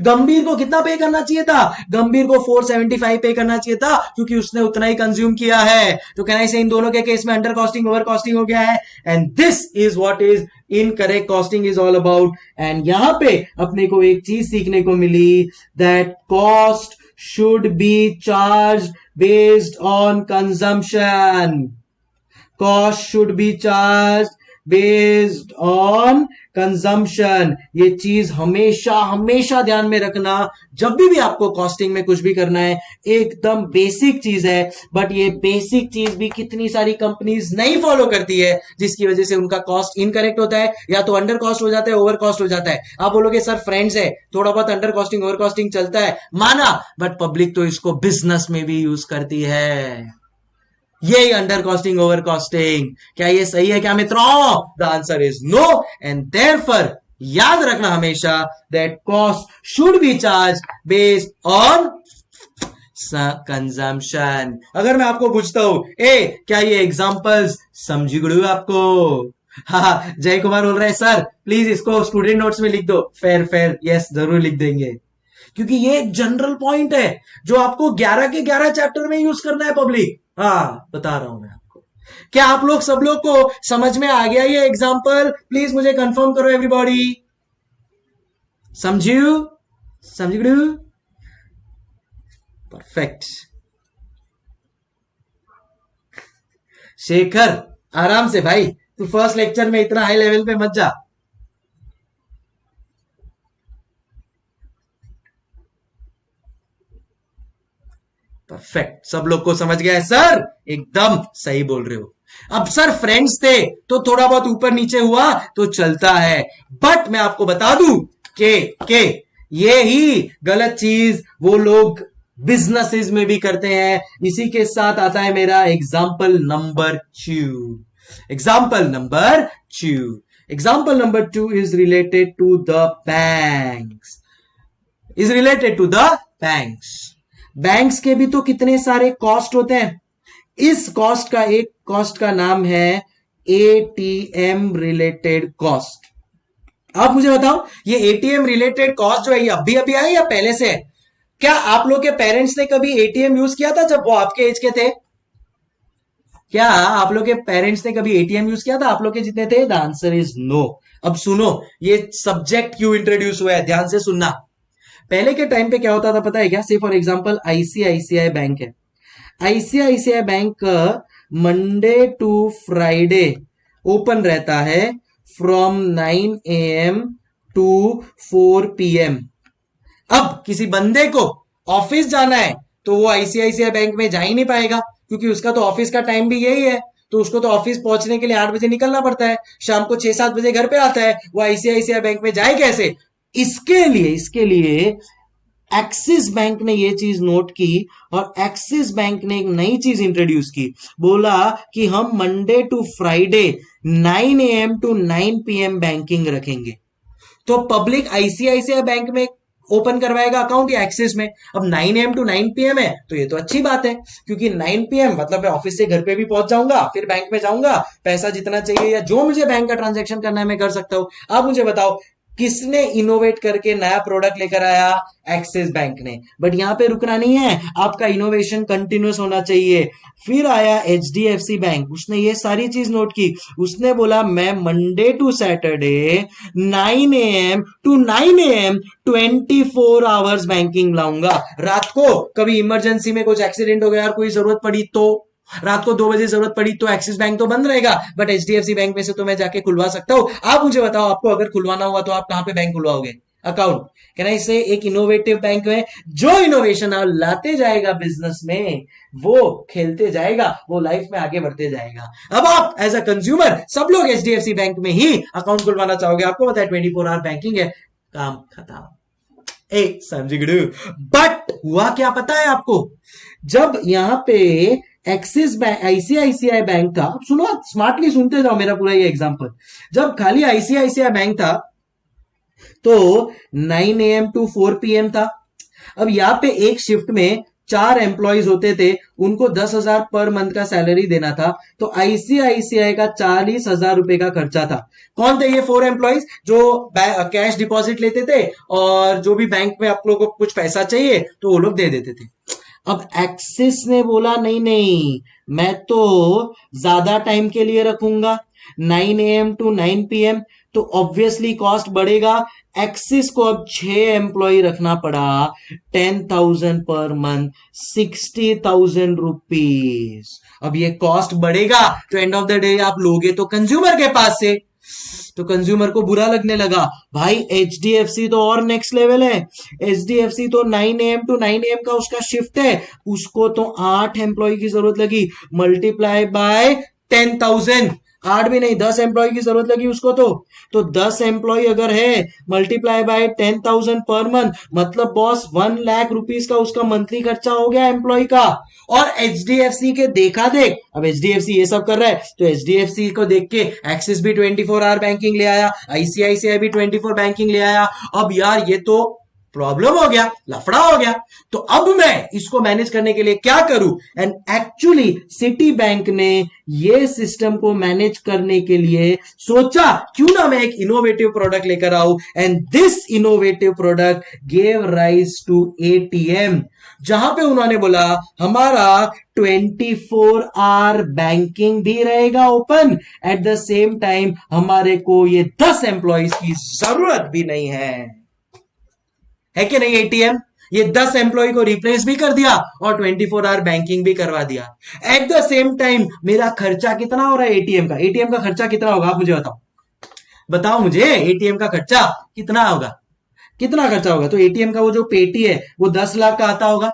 गंभीर को कितना पे करना चाहिए था? गंभीर को 475 पे करना चाहिए था, क्योंकि उसने उतना ही कंज्यूम किया है। तो कहना इसे इन दोनों के केस में अंडर कॉस्टिंग ओवर कॉस्टिंग हो गया है, and this is what is incorrect costing is all about. And यहां पे अपने को एक चीज सीखने को मिली, that cost should be charged based on consumption. Cost should be charged based on consumption. ये चीज हमेशा हमेशा ध्यान में रखना, जब भी आपको कॉस्टिंग में कुछ भी करना है। एकदम बेसिक चीज है, बट ये बेसिक चीज भी कितनी सारी कंपनीज नहीं फॉलो करती है, जिसकी वजह से उनका कॉस्ट इनकरेक्ट होता है, या तो अंडर कॉस्ट हो जाता है, ओवर कॉस्ट हो जाता है। आप बोलोगे सर फ्रेंड्स है, थोड़ा बहुत अंडर कॉस्टिंग ओवर कॉस्टिंग चलता है, माना, बट पब्लिक तो इसको बिजनेस में भी यूज करती है। यही अंडर कॉस्टिंग ओवर कॉस्टिंग। क्या ये सही है क्या मित्रों? The answer is no, and therefore याद रखना हमेशा that cost should be charge based on consumption. अगर मैं आपको पूछता हूं, क्या ये एग्जांपल्स समझी गुड़ू आपको? हाँ, जय कुमार बोल रहे हैं सर प्लीज इसको स्टूडेंट नोट्स में लिख दो। फेयर फेयर, यस जरूर लिख देंगे, क्योंकि ये एक जनरल पॉइंट है जो आपको 11 के 11 चैप्टर में यूज करना है पब्लिक। हाँ बता रहा हूं मैं आपको। क्या आप लोग सब लोग को समझ में आ गया ये एग्जाम्पल? प्लीज मुझे कंफर्म करो एवरीबॉडी। समझू समझ परफेक्ट। शेखर आराम से भाई, तू फर्स्ट लेक्चर में इतना हाई लेवल पे मत जा। परफेक्ट, सब लोग को समझ गया है सर? एकदम सही बोल रहे हो। अब सर फ्रेंड्स थे तो थोड़ा बहुत ऊपर नीचे हुआ तो चलता है, बट मैं आपको बता दूं के ये ही गलत चीज वो लोग बिजनेसेस में भी करते हैं। इसी के साथ आता है मेरा example number 2। Example number 2, example number 2 is related to the banks, is related to the banks. Banks के भी तो कितने सारे कॉस्ट होते हैं। इस कॉस्ट का एक कॉस्ट का नाम है एटीएम रिलेटेड कॉस्ट। आप मुझे बताओ ये एटीएम रिलेटेड कॉस्ट जो है ये अभी अभी आई या पहले से है? क्या आप लोग के पेरेंट्स ने कभी एटीएम यूज किया था जब वो आपके एज के थे? क्या आप लोग के पेरेंट्स ने कभी एटीएम यूज किया था आप लोग के जितने थे? The answer is no. अब सुनो ये सब्जेक्ट क्यों इंट्रोड्यूस हुआ है, ध्यान से सुनना। पहले के टाइम पे क्या होता था पता है क्या? Say for example ICICI bank है। ICICI bank Monday to Friday open रहता है फ्रॉम 9 AM टू 4 PM। अब किसी बंदे को ऑफिस जाना है तो वो आईसीआईसीआई बैंक में जा ही नहीं पाएगा, क्योंकि उसका तो ऑफिस का टाइम भी यही है। तो उसको तो ऑफिस पहुंचने के लिए 8 बजे निकलना पड़ता है, शाम को 6-7 बजे घर पे आता है। वो आईसीआईसीआई बैंक में जाए कैसे? इसके लिए एक्सिस बैंक ने ये चीज नोट की और एक्सिस बैंक ने एक नई चीज इंट्रोड्यूस की। बोला कि हम Monday to Friday 9 AM to 9 PM banking रखेंगे। तो पब्लिक आईसीआईसीआई बैंक में ओपन करवाएगा अकाउंट या एक्सिस में। अब 9 AM टू 9 PM है तो ये तो अच्छी बात है, क्योंकि 9 PM मतलब मैं ऑफिस से घर पे भी पहुंच जाऊंगा, फिर बैंक में जाऊंगा, पैसा जितना चाहिए या जो मुझे बैंक का ट्रांजैक्शन करना है मैं कर सकता हूं। अब मुझे बताओ किसने इनोवेट करके नया प्रोडक्ट लेकर आया? एक्सिस बैंक ने। बट यहां पे रुकना नहीं है, आपका इनोवेशन कंटिन्यूस होना चाहिए। फिर आया एचडीएफसी बैंक, उसने ये सारी चीज नोट की। उसने बोला मैं Monday to Saturday 9 AM to 9 AM 24 hours banking लाऊंगा। रात को कभी इमरजेंसी में कुछ एक्सीडेंट हो गया और कोई जरूरत पड़ी तो रात को 2 बजे जरूरत पड़ी तो एक्सिस बैंक तो बंद रहेगा, बट एचडीएफसी बैंक में से तो मैं जाके खुलवा सकता हूं। आप मुझे बताओ आपको अगर खुलवाना हुआ तो आप कहां पे बैंक खुलवाओगे अकाउंट? कहना इसे एक इनोवेटिव बैंक है, जो इनोवेशन लाते जाएगा बिजनेस में वो खेलते जाएगा, वो लाइफ में आगे बढ़ते जाएगा। अब आप एज अ कंज्यूमर सब लोग एचडीएफसी बैंक में ही अकाउंट खुलवाना चाहोगे। आपको पता है 24 आवर बैंकिंग है, काम खत्म। समझ। बट हुआ क्या पता है आपको? जब यहां पे एक्सिस बैंक आईसीआईसीआई बैंक था, सुनो स्मार्टली सुनते जाओ मेरा पूरा ये एग्जांपल। जब खाली आईसीआईसीआई बैंक था तो 9 AM टू 4 PM था। अब यहां पे एक शिफ्ट में 4 एम्प्लॉइज होते थे, उनको 10,000 पर मंथ का सैलरी देना था। तो आईसीआईसीआई का 40,000 रुपए का खर्चा था। कौन थे ये 4 एम्प्लॉइज? जो कैश डिपॉजिट लेते थे और जो भी बैंक में आप लोगों को कुछ पैसा चाहिए तो वो लोग दे देते थे। अब एक्सिस ने बोला नहीं नहीं, मैं तो ज्यादा टाइम के लिए रखूंगा 9 AM टू 9 PM, तो ऑब्वियसली कॉस्ट बढ़ेगा। एक्सिस को अब 6 एम्प्लॉय रखना पड़ा, 10,000 पर मंथ, 60,000 रुपीज। अब ये कॉस्ट बढ़ेगा तो एंड ऑफ द डे आप लोगे तो कंज्यूमर के पास से, तो कंज्यूमर को बुरा लगने लगा। भाई एचडीएफसी तो और नेक्स्ट लेवल है, एचडीएफसी तो 9 AM टू 9 AM का उसका शिफ्ट है, उसको तो 8 एम्प्लॉय की जरूरत लगी, मल्टीप्लाई बाय 10,000, 8 भी नहीं 10 एम्प्लॉय की जरूरत लगी उसको। तो 10 एम्प्लॉय अगर है मल्टीप्लाई बाय 10,000 पर मंथ, मतलब बॉस 1 लाख रुपीज का उसका मंथली खर्चा हो गया एम्प्लॉय का। और एचडीएफसी के देखा देख, अब एचडीएफसी ये सब कर रहा है तो एचडीएफसी को देख के एक्सिस भी 24 आवर बैंकिंग ले आया, आईसीआईसीआई भी 24 बैंकिंग ले आया। अब यार ये तो प्रॉब्लम हो गया, लफड़ा हो गया। तो अब मैं इसको मैनेज करने के लिए क्या करूं? एंड एक्चुअली सिटी बैंक ने ये सिस्टम को मैनेज करने के लिए सोचा क्यों ना मैं एक इनोवेटिव प्रोडक्ट लेकर आऊं, and this innovative product gave rise to ATM, जहां पे उन्होंने बोला हमारा 24 आवर बैंकिंग भी रहेगा open, eight the same time हमारे को ये 10 एम्प्लॉइज की जरूरत भी नहीं है कि नहीं? एटीएम ये 10 एम्प्लॉय को रिप्लेस भी कर दिया और 24 आवर बैंकिंग भी करवा दिया। एट द सेम टाइम मेरा खर्चा कितना हो रहा है एटीएम का? एटीएम का खर्चा कितना होगा आप मुझे बताओ, बताओ मुझे, एटीएम का खर्चा कितना होगा? कितना खर्चा होगा? तो एटीएम का वो जो पेटी है वो 10 लाख का आता होगा,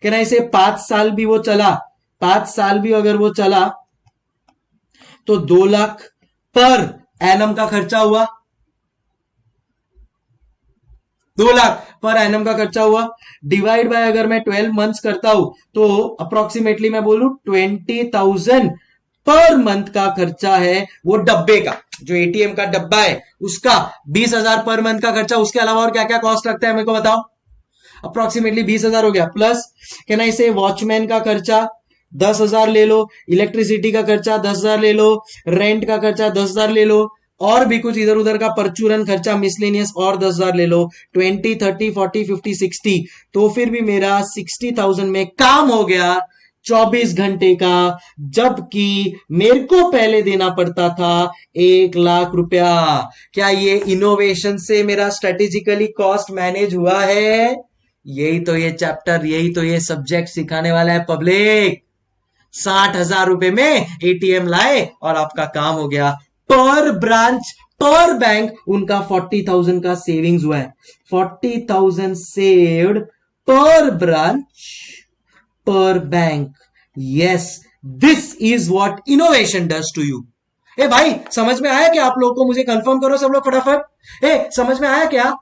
कहना इसे 5 साल भी वो चला, 5 साल भी अगर वो चला तो 2 लाख पर एनम का खर्चा हुआ, 2 लाख पर एनम का खर्चा हुआ। डिवाइड बाय अगर मैं 12 मंथ्स करता हूं तो अप्रोक्सीमेटली मैं बोलूं 20,000 पर मंथ का खर्चा है वो डब्बे का, जो एटीएम का डब्बा है उसका 20,000 पर मंथ का खर्चा। उसके अलावा और क्या क्या कॉस्ट लगता है मेरे को बताओ? अप्रोक्सीमेटली 20,000 हो गया, प्लस कहना इसे वॉचमैन का खर्चा 10,000 ले लो, इलेक्ट्रिसिटी का खर्चा 10,000 ले लो, रेंट का खर्चा 10,000 ले लो, और भी कुछ इधर उधर का परचूरन खर्चा मिसलेनियस और 10,000 ले लो, 20, 30, 40, 50, 60, तो फिर भी मेरा 60,000 में काम हो गया 24 घंटे का, जबकि मेरे को पहले देना पड़ता था 1 लाख रुपया। क्या ये इनोवेशन से मेरा स्ट्रेटेजिकली कॉस्ट मैनेज हुआ है? यही तो ये चैप्टर, यही तो ये सब्जेक्ट सिखाने वाला है पब्लिक। 60,000 रुपए में एटीएम लाए और आपका काम हो गया। पर ब्रांच, पर बैंक उनका 40,000 का सेविंग्स हुआ है, 40,000 saved per branch, per bank. Yes, this is what innovation does to you. ए भाई समझ में आया क्या आप लोग को? मुझे कंफर्म करो सब लोग फटाफट। ए समझ में आया क्या?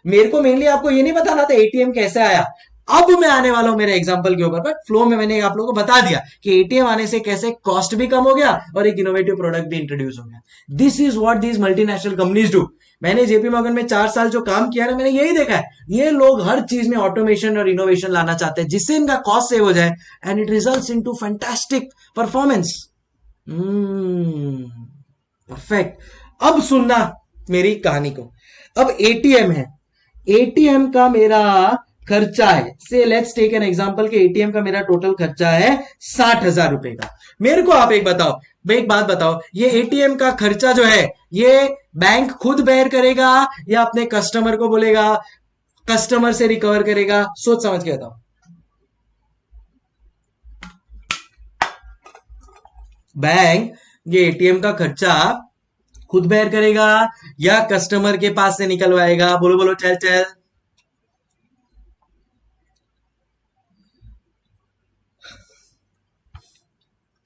मेरे को मेनली आपको ये नहीं बताना था एटीएम कैसे आया, अब मैं आने वाला हूं मेरे एग्जांपल के ऊपर, पर फ्लो में मैंने आप लोगों को बता दिया कि एटीएम आने से कैसे कॉस्ट भी कम हो गया और एक इनोवेटिव प्रोडक्ट भी इंट्रोड्यूस हो गया। This is what these multinational companies do. मैंने जेपी मॉर्गन में 4 साल जो काम किया ना, मैंने यही देखा है, ये लोग हर चीज में ऑटोमेशन और इनोवेशन लाना चाहते हैं जिससे इनका कॉस्ट सेव हो जाए, and it results into fantastic performance. Perfect. अब सुनना मेरी कहानी को। अब एटीएम है, एटीएम का मेरा खर्चा है, से लेट्स टेक एन एग्जांपल कि एटीएम का मेरा टोटल खर्चा है 60,000 रुपए का। मेरे को आप एक बात बताओ, ये एटीएम का खर्चा जो है ये बैंक खुद बेयर करेगा या अपने कस्टमर को बोलेगा, कस्टमर से रिकवर करेगा? सोच समझ के बताओ। बैंक ये एटीएम का खर्चा खुद बेयर करेगा या कस्टमर के पास से निकलवाएगा? बोलो बोलो, चल चल।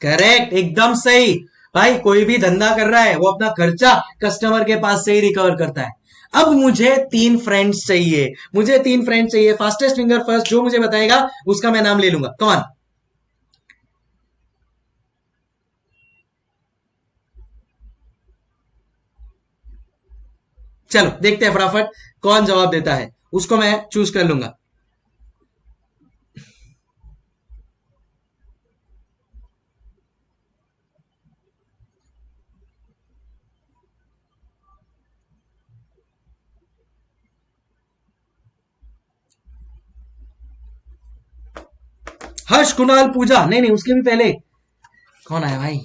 करेक्ट, एकदम सही भाई। कोई भी धंधा कर रहा है वो अपना खर्चा कस्टमर के पास से ही रिकवर करता है। अब मुझे 3 फ्रेंड्स चाहिए, फास्टेस्ट फिंगर फर्स्ट जो मुझे बताएगा उसका मैं नाम ले लूंगा। कौन? चलो देखते हैं फटाफट कौन जवाब देता है, उसको मैं चूज कर लूंगा। हर्ष, कुणाल, पूजा, नहीं उसके भी पहले कौन आया भाई?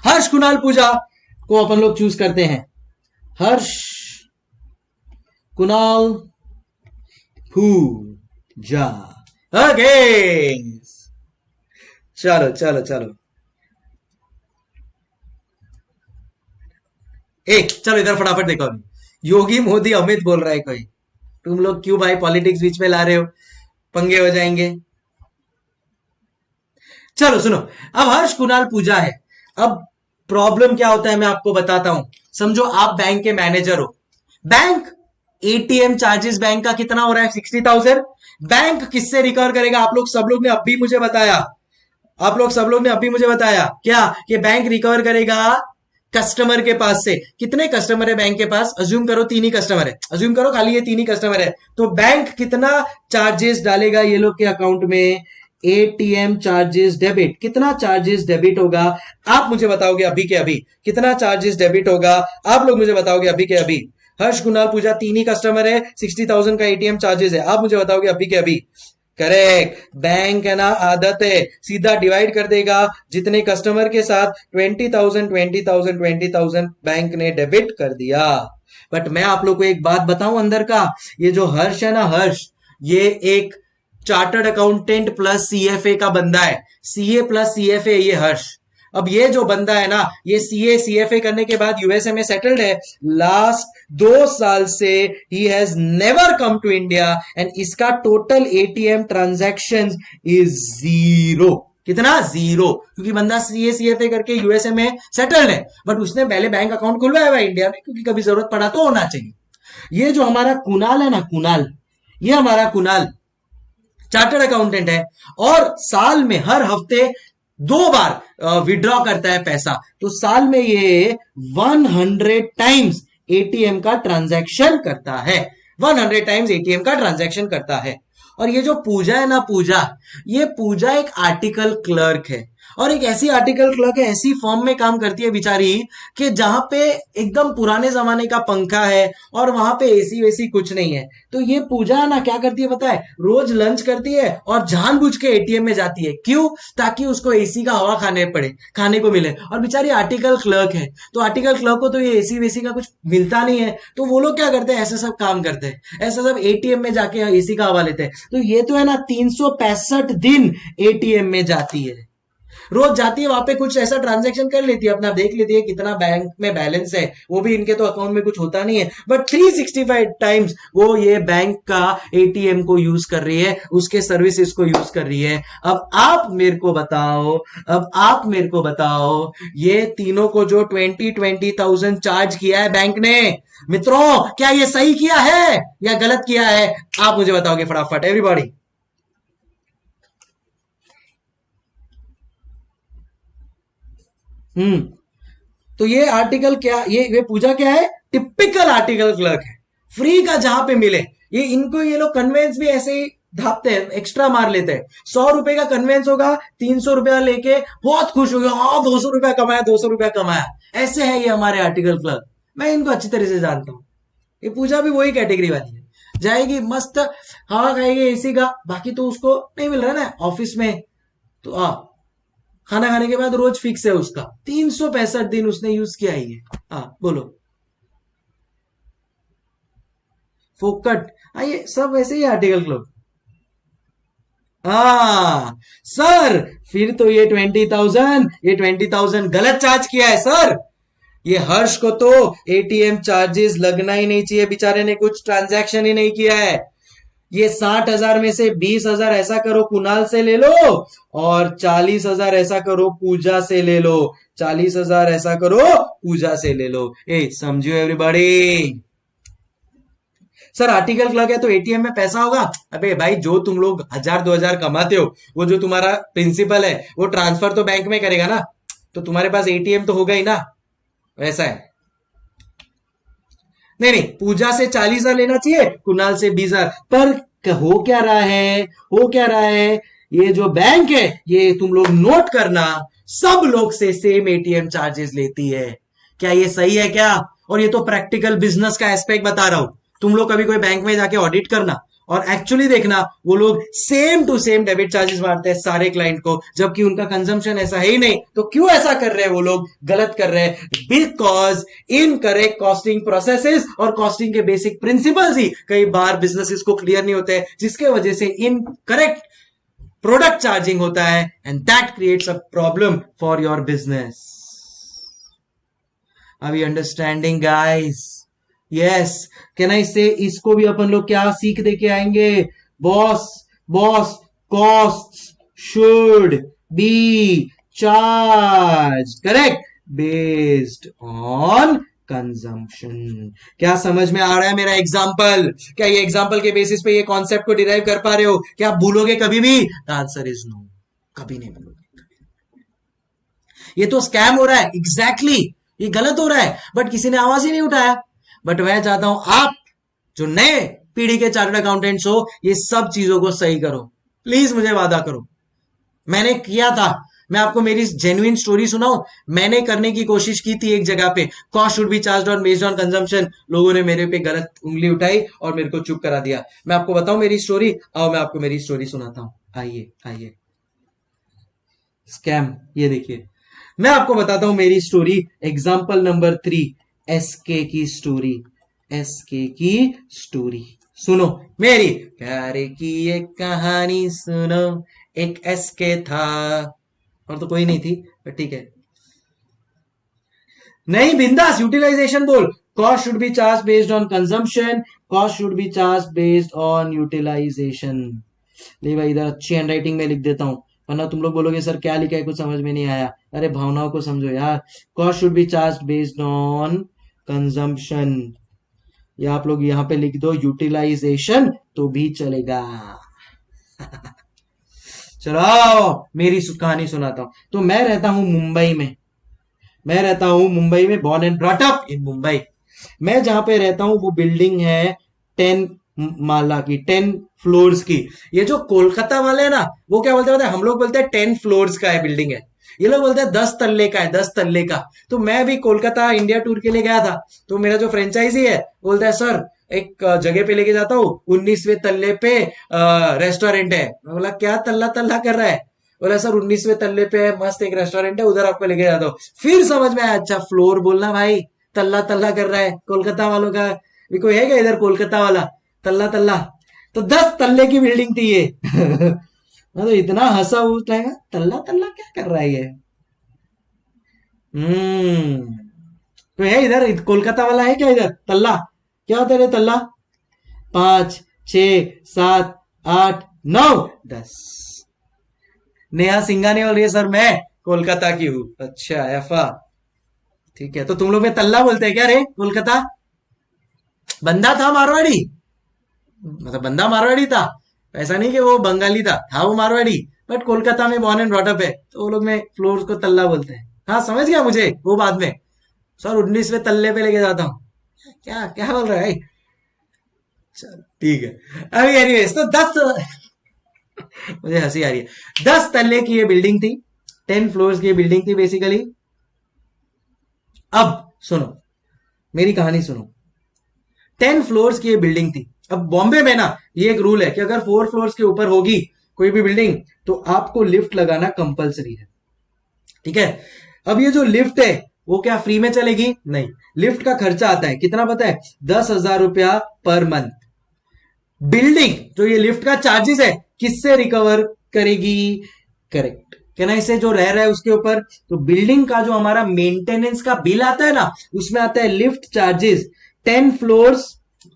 हर्ष, कुणाल, पूजा को अपन लोग चूज करते हैं। हर्ष, कुणाल, पूजा। ओके, चलो चलो चलो, चलो इधर फटाफट देखो। योगी मोदी अमित बोल रहा है कोई। तुम लोग क्यों भाई पॉलिटिक्स बीच में ला रहे हो, पंगे हो जाएंगे। चलो सुनो, अब हर्ष, कुणाल, पूजा है। अब प्रॉब्लम क्या होता है मैं आपको बताता हूं। समझो आप बैंक के मैनेजर हो, बैंक एटीएम चार्जेस बैंक का कितना हो रहा है? 60,000। बैंक किससे रिकवर करेगा? आप लोग सब लोग ने अभी मुझे बताया क्या कि बैंक रिकवर करेगा कस्टमर के पास से। कितने कस्टमर है बैंक के पास? अज्यूम करो 3 ही कस्टमर है, अज्यूम करो खाली ये 3 ही कस्टमर है, तो बैंक कितना चार्जेस डालेगा ये लोग के अकाउंट में? ATM charges debit. कितना चार्जेस डेबिट होगा आप मुझे बताओगे अभी के अभी? कितना चार्जेस डेबिट होगा आप लोग मुझे बताओगे अभी के अभी? हर्ष, कुणाल, पूजा 3 ही कस्टमर है, 60,000 का एटीएम चार्जेस है, आप मुझे बताओगे अभी के अभी? करेक्ट। बैंक है ना, आदत है, सीधा डिवाइड कर देगा जितने कस्टमर के साथ 20,000 20,000 20,000 बैंक ने डेबिट कर दिया। बट मैं आप लोग को एक बात बताऊं अंदर का, ये जो हर्ष है ना, हर्ष ये एक चार्टर्ड अकाउंटेंट प्लस सीएफए का बंदा है, सीए प्लस सीएफए ये हर्ष। अब ये जो बंदा है ना, ये सीए सीएफए करने के बाद यूएसए में सेटल्ड है। लास्ट 2 साल से ही has never come to India and इसका टोटल एटीएम ट्रांजैक्शंस इज 0। कितना? 0। क्योंकि बंदा सीए सीएफए करके यूएसए में सेटल्ड है, बट उसने पहले बैंक अकाउंट खुलवाया हुआ इंडिया में, क्योंकि कभी जरूरत पड़ा तो होना चाहिए। ये जो हमारा कुणाल है ना, कुणाल, ये हमारा कुणाल चार्टर्ड अकाउंटेंट है और साल में हर हफ्ते 2 बार विड्रॉ करता है पैसा, तो साल में ये 100 टाइम्स एटीएम का ट्रांजैक्शन करता है, 100 टाइम्स एटीएम का ट्रांजैक्शन करता है। और ये जो पूजा है ना, पूजा, ये पूजा एक आर्टिकल क्लर्क है, और एक ऐसी आर्टिकल क्लर्क है, ऐसी फॉर्म में काम करती है बेचारी कि जहां पे एकदम पुराने जमाने का पंखा है और वहां पे एसी वेसी कुछ नहीं है। तो ये पूजा ना क्या करती है पता है? रोज लंच करती है और जानबूझ के एटीएम में जाती है। क्यों? ताकि उसको एसी का हवा खाने को मिले। और बेचारी आर्टिकल क्लर्क है, तो आर्टिकल क्लर्क को तो ये एसी वेसी का कुछ मिलता नहीं है, तो वो लोग क्या करते हैं? ऐसे सब काम करते हैं, ऐसा सब एटीएम में जाके एसी का हवा लेते हैं। तो ये तो है ना 365 दिन एटीएम में जाती है, रोज जाती है वहां पे, कुछ ऐसा ट्रांजैक्शन कर लेती है, अपना देख लेती है कितना बैंक में बैलेंस है, वो भी इनके तो अकाउंट में कुछ होता नहीं है, बट 365 टाइम्स वो ये बैंक का एटीएम को यूज कर रही है, उसके सर्विसेज को यूज कर रही है। अब आप मेरे को बताओ, ये तीनों को जो 20,000 चार्ज किया है बैंक ने, मित्रों क्या ये सही किया है या गलत किया है? आप मुझे बताओगे फटाफट, एवरीबॉडी। तो ये आर्टिकल क्या, ये पूजा क्या है? टिपिकल आर्टिकल क्लर्क है, फ्री का जहां पे मिले। ये इनको ये लोग कन्वेंस भी ऐसे ही धापते हैं, एक्स्ट्रा मार लेते हैं। 100 रुपए का कन्वेंस होगा, 300 रुपया लेके बहुत खुश हो गया, हाँ 200 रुपया कमाया, 200 रुपया कमाया। ऐसे है ये हमारे आर्टिकल क्लर्क, मैं इनको अच्छी तरह से जानता हूं। ये पूजा भी वही कैटेगरी वाली है, जाएगी मस्त हवा खाएगी एसी का, बाकी तो उसको नहीं मिल रहा ना ऑफिस में, तो खाना खाने के बाद रोज फिक्स है उसका, 365 दिन उसने यूज किया ही है। बोलो फोकट। ये सब वैसे ही आर्टिकल क्लब। सर फिर तो ये 20,000 गलत चार्ज किया है सर। ये हर्ष को तो एटीएम चार्जेस लगना ही नहीं चाहिए, बेचारे ने कुछ ट्रांजैक्शन ही नहीं किया है। ये 60,000 में से 20,000 ऐसा करो कुणाल से ले लो, और 40,000 ऐसा करो पूजा से ले लो, 40,000 ऐसा करो पूजा से ले लो। समझो एवरीबॉडी। सर आर्टिकल क्लर्क है तो एटीएम में पैसा होगा? अबे भाई, जो तुम लोग 1,000-2,000 कमाते हो, वो जो तुम्हारा प्रिंसिपल है वो ट्रांसफर तो बैंक में करेगा ना, तो तुम्हारे पास एटीएम तो होगा ही ना, वैसा है। नहीं, पूजा से 40,000 लेना चाहिए, कुणाल से 20,000। पर हो क्या रहा है, ये जो बैंक है ये तुम लोग नोट करना, सब लोग से सेम एटीएम चार्जेस लेती है। क्या ये सही है क्या? और ये तो प्रैक्टिकल बिजनेस का एस्पेक्ट बता रहा हूं। तुम लोग कभी कोई बैंक में जाके ऑडिट करना और एक्चुअली देखना, वो लोग same to same debit charges मारते हैं सारे क्लाइंट को, जबकि उनका कंजम्पशन ऐसा है ही नहीं। तो क्यों ऐसा कर रहे हैं वो लोग? गलत कर रहे हैं, बिकॉज इनकरेक्ट कॉस्टिंग प्रोसेसेस और कॉस्टिंग के बेसिक प्रिंसिपल्स ही कई बार बिजनेसेस को क्लियर नहीं होते हैं, जिसके वजह से इनकरेक्ट प्रोडक्ट चार्जिंग होता है, and that creates a problem for your business. Are we understanding guys? Yes, can I say इसको भी अपन लोग क्या सीख दे के आएंगे? Boss cost should be charge correct based on consumption. क्या समझ में आ रहा है मेरा एग्जाम्पल? क्या ये एग्जाम्पल के बेसिस पे ये कॉन्सेप्ट को डिराइव कर पा रहे हो? क्या आप भूलोगे कभी भी? द आंसर इज नो, कभी नहीं भूलोगे। ये तो स्कैम हो रहा है, एग्जैक्टली ये गलत हो रहा है, बट किसी ने आवाज ही नहीं उठाया। बट मैं चाहता हूं आप जो नए पीढ़ी के चार्टर्ड अकाउंटेंट्स हो, ये सब चीजों को सही करो। प्लीज मुझे वादा करो। मैंने किया था, मैं आपको मेरी जेन्युइन स्टोरी सुनाऊं। मैंने करने की कोशिश की थी एक जगह पे, cost should be charged on based on consumption. लोगों ने मेरे पे गलत उंगली उठाई और मेरे को चुप करा दिया। मैं आपको बताऊं मेरी स्टोरी, आओ मैं आपको मेरी स्टोरी सुनाता हूं। आइए आइए, स्कैम, ये देखिए मैं आपको बताता हूं मेरी स्टोरी। एग्जाम्पल नंबर 3, एसके की स्टोरी। एसके की स्टोरी सुनो मेरी। प्यारे की एक कहानी सुनो, एक एसके था, और तो कोई नहीं थी, पर ठीक है। नहीं बिंदास, यूटिलाइजेशन बोल। Cost should be charge based on consumption, cost should be charge based on utilization. नहीं भाई, इधर अच्छी हैंडराइटिंग में लिख देता हूं, वरना तुम लोग बोलोगे सर क्या लिखा है, कुछ समझ में नहीं आया। अरे भावनाओं को समझो यार। Cost should be charge based on consumption, या आप लोग यहां पे लिख दो यूटिलाइजेशन तो भी चलेगा। चलो मेरी कहानी सुनाता हूं। तो मैं रहता हूं मुंबई में, मैं रहता हूं मुंबई में, born and brought up in Mumbai. मैं जहां पे रहता हूं वो बिल्डिंग है 10 माला की, 10 फ्लोर्स की। ये जो कोलकाता वाले हैं ना, वो क्या बोलते हैं, हम लोग बोलते हैं 10 फ्लोर्स का है बिल्डिंग है, ये लोग बोलते हैं 10 तल्ले का है, 10 तल्ले का। तो मैं भी कोलकाता इंडिया टूर के लिए गया था, तो मेरा जो फ्रेंचाइजी है बोलता है सर एक जगह पे लेके जाता हूँ, 19वें तल्ले पे रेस्टोरेंट है। मैं बोला क्या तल्ला तल्ला कर रहा है? बोला सर 19वें तल्ले पे है, मस्त एक रेस्टोरेंट है, उधर आपको लेके जाता हूँ। फिर समझ में आया, अच्छा फ्लोर बोलना भाई, तल्ला तल्ला कर रहा है कोलकाता वालों का। भी कोई है क्या इधर कोलकाता वाला? तल्ला तल्ला, तो 10 तल्ले की बिल्डिंग थी ये। मैं तो इतना हंसा उस टाइम, तल्ला तल्ला क्या कर रहा है ये। तो है इधर कोलकाता वाला है क्या इधर? तल्ला क्या होता है तल्ला? 5, 6, 7, 8, 9, 10। नेहा सिंघानी बोल रही है सर मैं कोलकाता की हूँ। अच्छा एफा, ठीक है। तो तुम लोग में तल्ला बोलते हैं क्या रे कोलकाता? बंदा था मारवाड़ी, मतलब बंदा मारवाड़ी था, ऐसा नहीं कि वो बंगाली था वो मारवाड़ी, बट कोलकाता में बॉर्न एंड ब्रॉट अप है, तो वो लोग में फ्लोर को तल्ला बोलते हैं। हाँ समझ गया मुझे वो बाद में, सर 19वें तल्ले पे लेके जाता हूँ। क्या क्या बोल रहा है? चल ठीक है। अभी एनीवेज तो 10 मुझे हंसी आ रही है। 10 तल्ले की ये बिल्डिंग थी, 10 फ्लोर्स की ये बिल्डिंग थी बेसिकली। अब सुनो मेरी कहानी सुनो। 10 फ्लोर्स की ये बिल्डिंग थी। अब बॉम्बे में ना ये एक रूल है कि अगर 4 फ्लोर्स के ऊपर होगी कोई भी बिल्डिंग तो आपको लिफ्ट लगाना कंपलसरी है, ठीक है। अब ये जो लिफ्ट है वो क्या फ्री में चलेगी? नहीं, लिफ्ट का खर्चा आता है कितना पता है? 10,000 रुपया पर मंथ। बिल्डिंग जो ये लिफ्ट का चार्जेस है किससे रिकवर करेगी? करेक्ट, कहना इससे जो रह रहा है उसके ऊपर। तो बिल्डिंग का जो हमारा मेंटेनेंस का बिल आता है ना, उसमें आता है लिफ्ट चार्जेस। 10 फ्लोर्स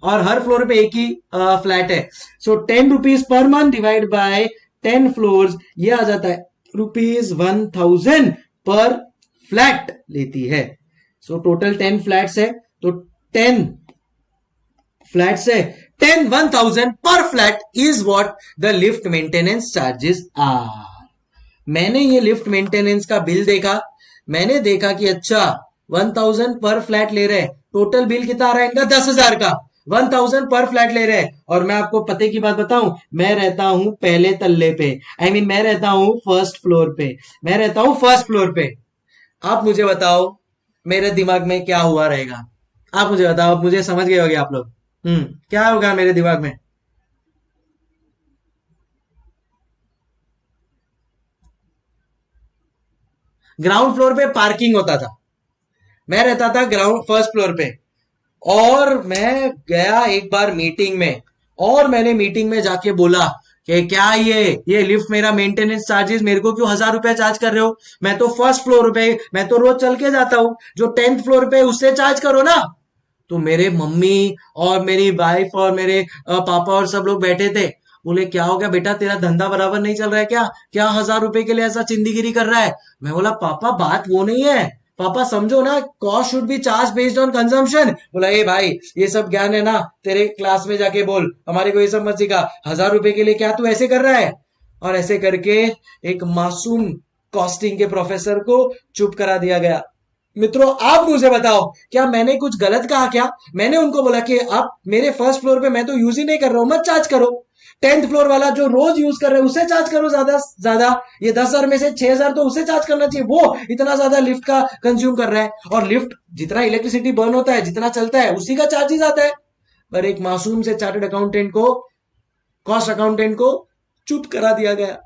और हर फ्लोर पे एक ही फ्लैट है, सो 10 rupees per month divide by 10 floors, ये आ जाता है ₹1,000 पर फ्लैट लेती है। सो टोटल 10 फ्लैट्स है, तो 10 फ्लैट्स है, 1,000 पर flat is what the lift maintenance charges are. मैंने ये लिफ्ट मेंटेनेंस का बिल देखा, मैंने देखा कि अच्छा 1,000 पर फ्लैट ले रहे हैं, टोटल बिल कितना आ रहा है इनका? 10,000 का। 1,000 पर फ्लैट ले रहे हैं, और मैं आपको पते की बात बताऊं, मैं रहता हूं पहले तल्ले पे, मैं रहता हूं फर्स्ट फ्लोर पे, मैं रहता हूं फर्स्ट फ्लोर पे। आप मुझे बताओ मेरे दिमाग में क्या हुआ रहेगा? आप मुझे बताओ, मुझे समझ गए होगे आप लोग। क्या होगा मेरे दिमाग में? ग्राउंड फ्लोर पे पार्किंग होता था, मैं रहता था ग्राउंड फर्स्ट फ्लोर पे, और मैं गया एक बार मीटिंग में, और मैंने मीटिंग में जाके बोला कि क्या ये लिफ्ट मेरा मेंटेनेंस चार्जेस मेरे को क्यों 1,000 रुपया चार्ज कर रहे हो? मैं तो फर्स्ट फ्लोर पे, मैं तो रोज चल के जाता हूं, जो 10th फ्लोर पे उससे चार्ज करो ना। तो मेरे मम्मी और मेरी वाइफ और मेरे पापा और सब लोग बैठे थे, बोले क्या हो गया बेटा, तेरा धंधा बराबर नहीं चल रहा है क्या? क्या 1,000 रुपए के लिए ऐसा चिंदीगिरी कर रहा है? मैं बोला पापा बात वो नहीं है, पापा समझो ना, cost should be charge based on consumption. बोला ए भाई ये सब ज्ञान है ना तेरे क्लास में जाके बोल, हमारे को ये सब मत सिखा, 1,000 रुपए के लिए क्या तू ऐसे कर रहा है? और ऐसे करके एक मासूम कॉस्टिंग के प्रोफेसर को चुप करा दिया गया। मित्रों आप मुझे बताओ, क्या मैंने कुछ गलत कहा क्या? मैंने उनको बोला कि आप मेरे फर्स्ट फ्लोर पे मैं तो यूज ही नहीं कर रहा हूं, मत चार्ज करो। 10th फ्लोर वाला जो रोज यूज कर रहे हैं उसे चार्ज करो ज्यादा ज्यादा। ये 10,000 में से 6,000 तो उसे चार्ज करना चाहिए, वो इतना ज्यादा लिफ्ट का कंज्यूम कर रहा है। और लिफ्ट जितना इलेक्ट्रिसिटी बर्न होता है, जितना चलता है, उसी का चार्जेस आता है। पर एक मासूम से चार्टर्ड अकाउंटेंट को, कॉस्ट अकाउंटेंट को चुप करा दिया गया।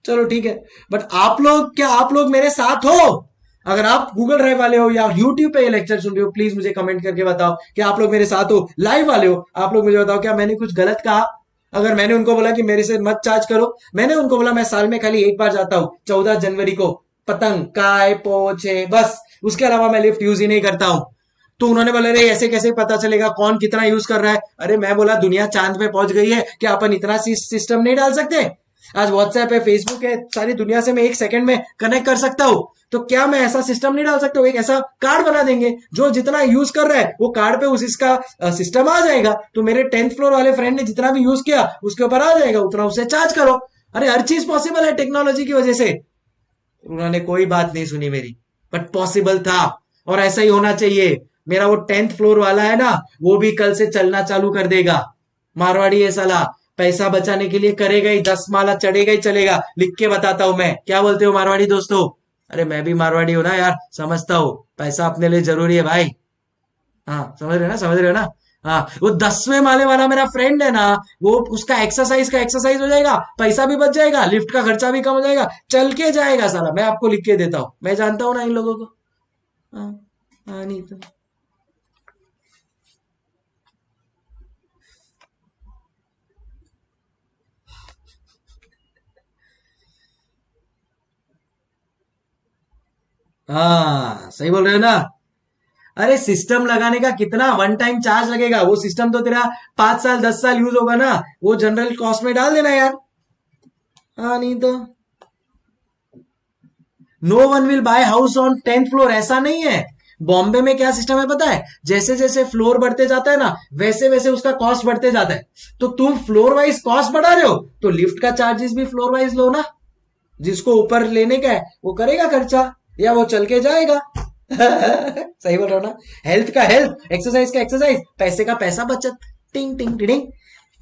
चलो ठीक है, बट आप लोग, क्या आप लोग मेरे साथ हो? अगर आप गूगल ड्राइव वाले हो या यूट्यूब पे ये लेक्चर सुन रहे हो, प्लीज मुझे कमेंट करके बताओ कि आप लोग मेरे साथ हो। लाइव वाले हो, आप लोग मुझे बताओ क्या मैंने कुछ गलत कहा? अगर मैंने उनको बोला कि मेरे से मत चार्ज करो, मैंने उनको बोला मैं साल में खाली एक बार जाता हूं 14 जनवरी को, पतंग काय पोछे, बस उसके अलावा मैं लिफ्ट यूज ही नहीं करता हूं। तो उन्होंने बोला अरे ऐसे कैसे पता चलेगा कौन कितना यूज कर रहा है? अरे मैं बोला दुनिया चांद पे पहुंच गई है, क्या अपन इतना सिस्टम नहीं डाल सकते? आज व्हाट्सएप है, फेसबुक है, सारी दुनिया से मैं एक सेकंड में कनेक्ट कर सकता हूं। तो क्या मैं ऐसा सिस्टम नहीं डाल सकता हूं? एक ऐसा कार्ड बना देंगे, जो जितना यूज कर रहा है वो कार्ड पे उस इसका सिस्टम आ जाएगा। तो मेरे 10th फ्लोर वाले फ्रेंड ने जितना भी यूज किया उसके ऊपर आ जाएगा, उतना उसे चार्ज करो। अरे हर चीज पॉसिबल है टेक्नोलॉजी की वजह से। उन्होंने कोई बात नहीं सुनी मेरी, बट पॉसिबल था और ऐसा ही होना चाहिए। मेरा वो 10th फ्लोर वाला है ना, वो भी कल से चलना चालू कर देगा। मारवाड़ी है साला, पैसा बचाने के लिए करेगा ही, 10 माला चढ़ेगा ही चलेगा। लिख के बताता हूं मैं, क्या बोलते हो मारवाड़ी दोस्तों? अरे मैं भी मारवाड़ी हूं ना यार, समझता हूं पैसा अपने लिए जरूरी है भाई। हाँ समझ रहे हो ना, समझ रहे हो ना? हाँ, वो 10वें माले वाला मेरा फ्रेंड है ना, वो उसका एक्सरसाइज का एक्सरसाइज हो जाएगा, पैसा भी बच जाएगा, लिफ्ट का खर्चा भी कम हो जाएगा, चल के जाएगा साला। मैं आपको लिख के देता हूं, मैं जानता हूं ना इन लोगों को। हाँ, हाँ नहीं तो। हाँ सही बोल रहे हो ना? अरे सिस्टम लगाने का कितना वन टाइम चार्ज लगेगा? वो सिस्टम तो तेरा 5 साल 10 साल यूज होगा ना, वो जनरल कॉस्ट में डाल देना यार। हाँ नहीं तो। No one will buy house on 10th floor, ऐसा नहीं है। बॉम्बे में क्या सिस्टम है पता है? जैसे जैसे फ्लोर बढ़ते जाता है ना, वैसे वैसे उसका कॉस्ट बढ़ते जाता है। तो तुम फ्लोर वाइज कॉस्ट बढ़ा रहे हो, तो लिफ्ट का चार्जेस भी फ्लोर वाइज लो ना। जिसको ऊपर लेने का है वो करेगा खर्चा, या वो चल के जाएगा। सही बोल रहा हूं ना? हेल्थ का हेल्थ, एक्सरसाइज का एक्सरसाइज, पैसे का पैसा, बचत। टिंग टिंग टिंग।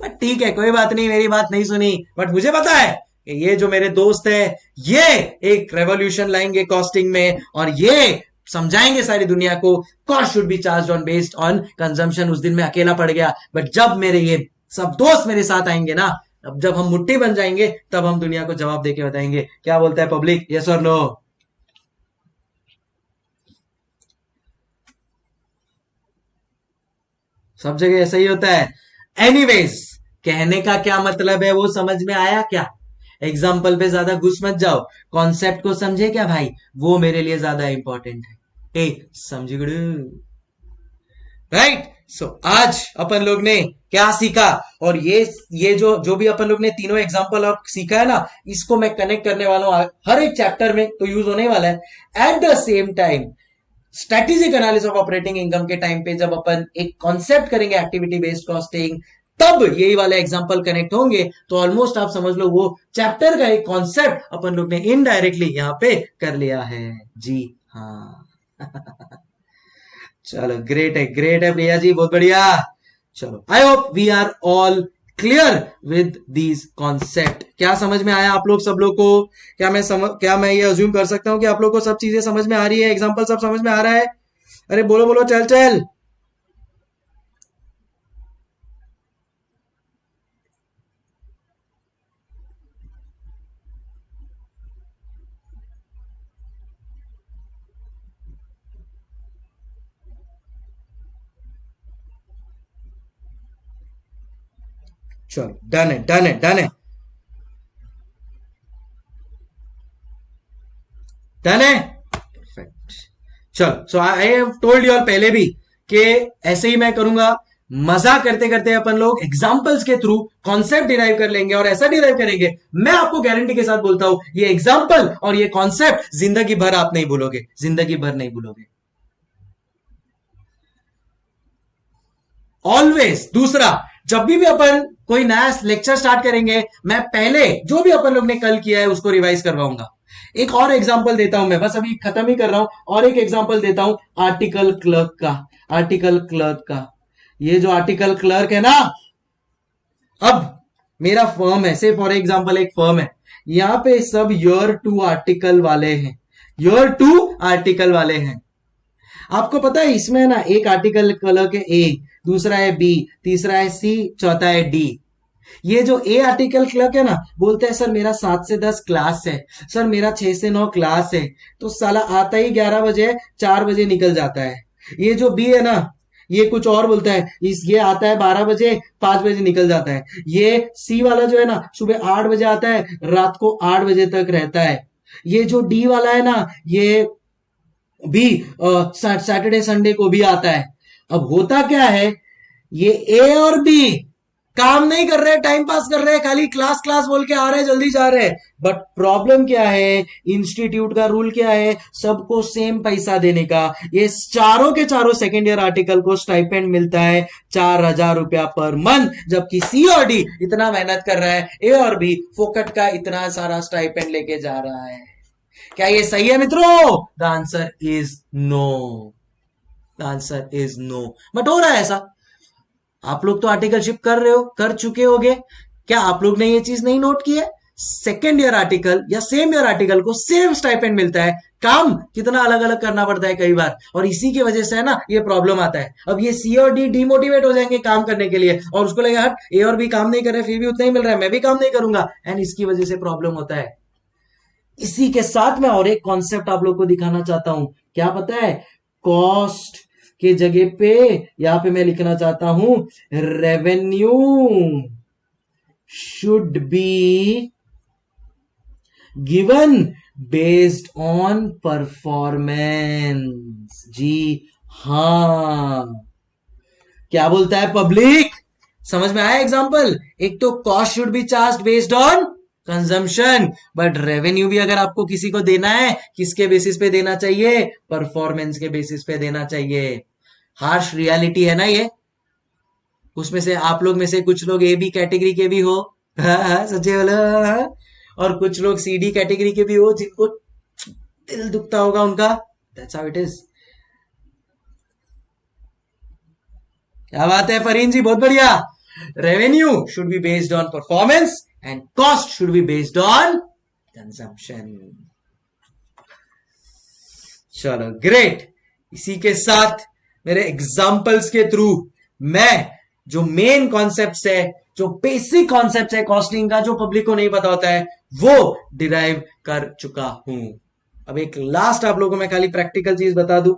बट ठीक है, कोई बात नहीं, मेरी बात नहीं सुनी। बट मुझे पता है कि ये जो मेरे दोस्त है, ये एक रेवोल्यूशन लाएंगे कॉस्टिंग में, और ये समझाएंगे सारी दुनिया को cost should be charge on based on consumption. उस दिन मैं अकेला पड़ गया, बट जब मेरे ये सब दोस्त मेरे साथ आएंगे ना, अब जब हम मुट्ठी बन जाएंगे, तब हम दुनिया को जवाब देके बताएंगे। क्या बोलता है पब्लिक, यस और नो? सब जगह ऐसा ही होता है। एनीवेज, कहने का क्या मतलब है वो समझ में आया क्या? एग्जाम्पल पे ज्यादा घुस मत जाओ, कॉन्सेप्ट को समझे क्या भाई? वो मेरे लिए ज्यादा इंपॉर्टेंट है। ए समझ गए? राइट। सो आज अपन लोग ने क्या सीखा, और ये जो जो भी अपन लोग ने तीनों एग्जांपल और सीखा है ना, इसको मैं कनेक्ट करने वाला हूं हर एक चैप्टर में, तो यूज होने वाला है। Eight the same time strategic analysis of operating income के टाइम पे जब अपन एक कॉन्सेप्ट करेंगे एक्टिविटी बेस्ड कॉस्टिंग, तब यही वाले एग्जांपल कनेक्ट होंगे। तो ऑलमोस्ट आप समझ लो वो चैप्टर का एक कॉन्सेप्ट अपन लोग ने इनडायरेक्टली यहां पे कर लिया है। जी हाँ। चलो ग्रेट है प्रिया जी, बहुत बढ़िया। चलो I hope we are all clear with these concept. क्या समझ में आया आप लोग सब लोग को? क्या मैं ये अज्यूम कर सकता हूं कि आप लोग को सब चीजें समझ में आ रही है, एग्जांपल सब समझ में आ रहा है? अरे बोलो बोलो, चल चल। चलो डन है, डन है, डन है, डन है। परफेक्ट। चलो, so I have told you all पहले भी कि ऐसे ही मैं करूंगा। मजा करते करते अपन लोग एग्जाम्पल्स के थ्रू कॉन्सेप्ट डिराइव कर लेंगे, और ऐसा डिराइव करेंगे, मैं आपको गारंटी के साथ बोलता हूं, ये एग्जाम्पल और ये कॉन्सेप्ट जिंदगी भर आप नहीं भूलोगे, जिंदगी भर नहीं भूलोगे। ऑलवेज। दूसरा, जब भी अपन कोई नया लेक्चर स्टार्ट करेंगे, मैं पहले जो भी अपन लोग ने कल किया है उसको रिवाइज करवाऊंगा। एक और एग्जांपल देता हूं मैं, बस अभी खत्म ही कर रहा हूं, और एक एग्जांपल देता हूं आर्टिकल क्लर्क का। आर्टिकल क्लर्क का, ये जो आर्टिकल क्लर्क है ना, अब मेरा फर्म है, से फॉर एग्जांपल एक फर्म है, यहां पे सब ईयर 2 आर्टिकल वाले हैं, ईयर 2 आर्टिकल वाले हैं। आपको पता है इसमें ना एक आर्टिकल क्लर्क है ए, दूसरा है बी, तीसरा है सी, चौथा है डी। ये जो ए आर्टिकल क्लर्क है ना, बोलते हैं सर मेरा 7 से 10 क्लास है, सर मेरा 6 से 9 क्लास है, तो साला आता ही 11 बजे, 4 बजे निकल जाता है। ये जो बी है ना, ये कुछ और बोलता है, ये आता है 12 बजे, 5 बजे निकल जाता है। ये सी वाला जो है ना, सुबह 8 बजे आता है, रात को 8 बजे तक रहता है। ये जो डी वाला है ना, ये भी सैटरडे संडे को भी आता है। अब होता क्या है, ये ए और बी काम नहीं कर रहे, टाइम पास कर रहे हैं, खाली क्लास क्लास बोल के आ रहे हैं, जल्दी जा रहे हैं। बट प्रॉब्लम क्या है, इंस्टीट्यूट का रूल क्या है, सबको सेम पैसा देने का। ये चारों के चारों सेकेंड ईयर आर्टिकल को स्टाइपेंड मिलता है 4,000 रुपया पर मंथ, जबकि सी और डी इतना मेहनत कर रहा है, ए और बी फोकट का इतना सारा स्टाइपेंड लेके जा रहा है। क्या ये सही है मित्रों? The answer is no, the answer is no. But हो रहा है ऐसा। आप लोग तो आर्टिकलशिप कर रहे हो, कर चुके होगे, क्या आप लोग ने ये चीज नहीं नोट की है? सेकेंड ईयर आर्टिकल या सेम ईयर आर्टिकल को सेम स्टाइपेंड मिलता है, काम कितना अलग अलग करना पड़ता है कई बार, और इसी की वजह से है ना ये प्रॉब्लम आता है। अब ये सी और डी डिमोटिवेट हो जाएंगे काम करने के लिए, और उसको लगेगा हट ए और बी काम नहीं कर रहे, फिर भी उतना ही मिल रहा है, मैं भी काम नहीं करूंगा, एंड इसकी वजह से प्रॉब्लम होता है। इसी के साथ मैं और एक कॉन्सेप्ट आप लोग को दिखाना चाहता हूं, क्या पता है? कॉस्ट के जगह पे यहां पे मैं लिखना चाहता हूं revenue should be given based on performance. जी हां, क्या बोलता है पब्लिक? समझ में आया एग्जांपल? एक तो cost should be charge based on consumption, but revenue भी अगर आपको किसी को देना है, किसके बेसिस पे देना चाहिए? परफॉर्मेंस के बेसिस पे देना चाहिए। हार्श रियलिटी है ना ये। उसमें से आप लोग में से कुछ लोग ए बी कैटेगरी के भी हो, सच्चे बोलो, और कुछ लोग सी डी कैटेगरी के भी हो, जिनको दिल दुखता होगा उनका। That's how it is. क्या बात है फरीन जी, बहुत बढ़िया। Revenue should be based on performance and cost should be based on consumption. चलो ग्रेट। इसी के साथ मेरे एग्जाम्पल्स के थ्रू मैं जो मेन कॉन्सेप्ट्स है, जो बेसिक कॉन्सेप्ट्स है कॉस्टिंग का, जो पब्लिक को नहीं पता होता है, वो डिराइव कर चुका हूं। अब एक लास्ट आप लोगों को मैं खाली प्रैक्टिकल चीज बता दूं।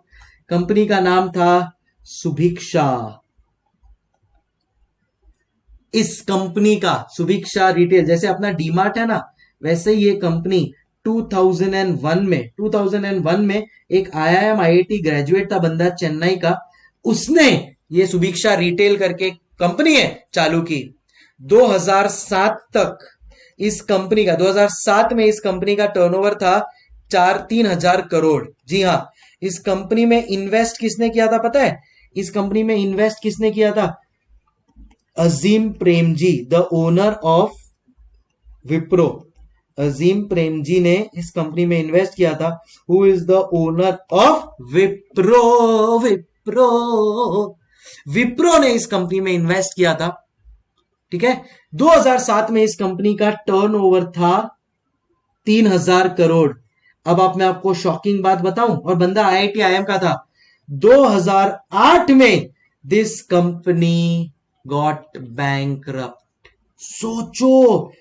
कंपनी का नाम था सुभिक्षा। इस कंपनी का सुभिक्षा रिटेल, जैसे अपना डीमार्ट है ना, वैसे ये कंपनी 2001 में एक IIM IIT ग्रेजुएट था बंदा चेन्नई का, उसने ये सुभिक्षा रिटेल करके कंपनी है चालू की। 2007 तक इस कंपनी का, 2007 में इस कंपनी का टर्नओवर था 3,000 करोड़। जी हां, इस कंपनी में इन्वेस्ट किसने किया था पता है? इस कंपनी में इन्वेस्ट किसने किया था? Azim Premji, the owner of Wipro. Azim Premji ने इस कंपनी में इन्वेस्ट किया था। Who is the owner of Wipro? Wipro ने इस कंपनी में इन्वेस्ट किया था, ठीक है। 2007 में इस कंपनी का टर्नओवर था 3,000 करोड़। अब मैं आपको शॉकिंग बात बताऊं, और बंदा IIT IIM का था। 2008 में दिस कंपनी गॉट बैंकरप्ट। सोचो,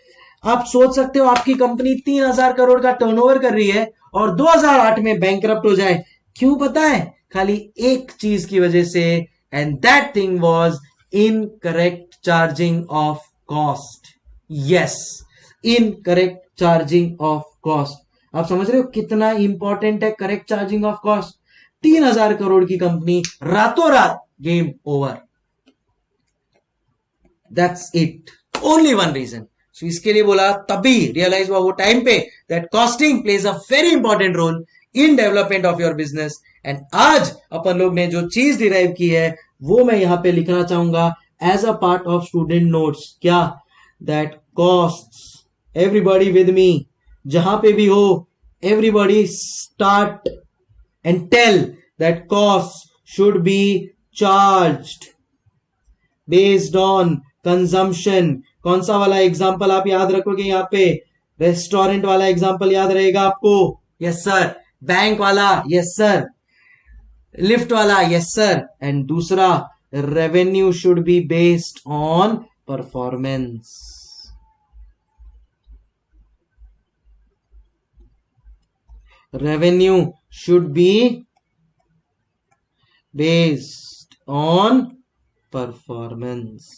आप सोच सकते हो आपकी कंपनी 3,000 करोड़ का टर्नओवर कर रही है और 2008 में बैंकरप्ट हो जाए। क्यों पता है? खाली एक चीज की वजह से, and that thing was incorrect charging of cost. Yes, incorrect charging of cost. आप समझ रहे हो कितना इंपॉर्टेंट है correct charging of cost? 3,000 crore की कंपनी, रातों रात game over. That's it. Only one reason. So इसके लिए बोला, तभी रियलाइज हुआ वो टाइम पे that costing plays a very important role in development of your business. And आज अपन लोग ने जो चीज डिराइव की है वो मैं यहां पे लिखना चाहूंगा as a part of student notes. क्या? That costs, everybody with me, जहां पे भी हो everybody start and tell that cost should be charged based on consumption. कौन सा वाला एग्जाम्पल आप याद रखोगे यहां पे? रेस्टोरेंट वाला एग्जाम्पल याद रहेगा आपको? Yes sir. बैंक वाला? Yes sir. लिफ्ट वाला? Yes sir. एंड दूसरा, revenue should be based on performance. Revenue should be based on performance.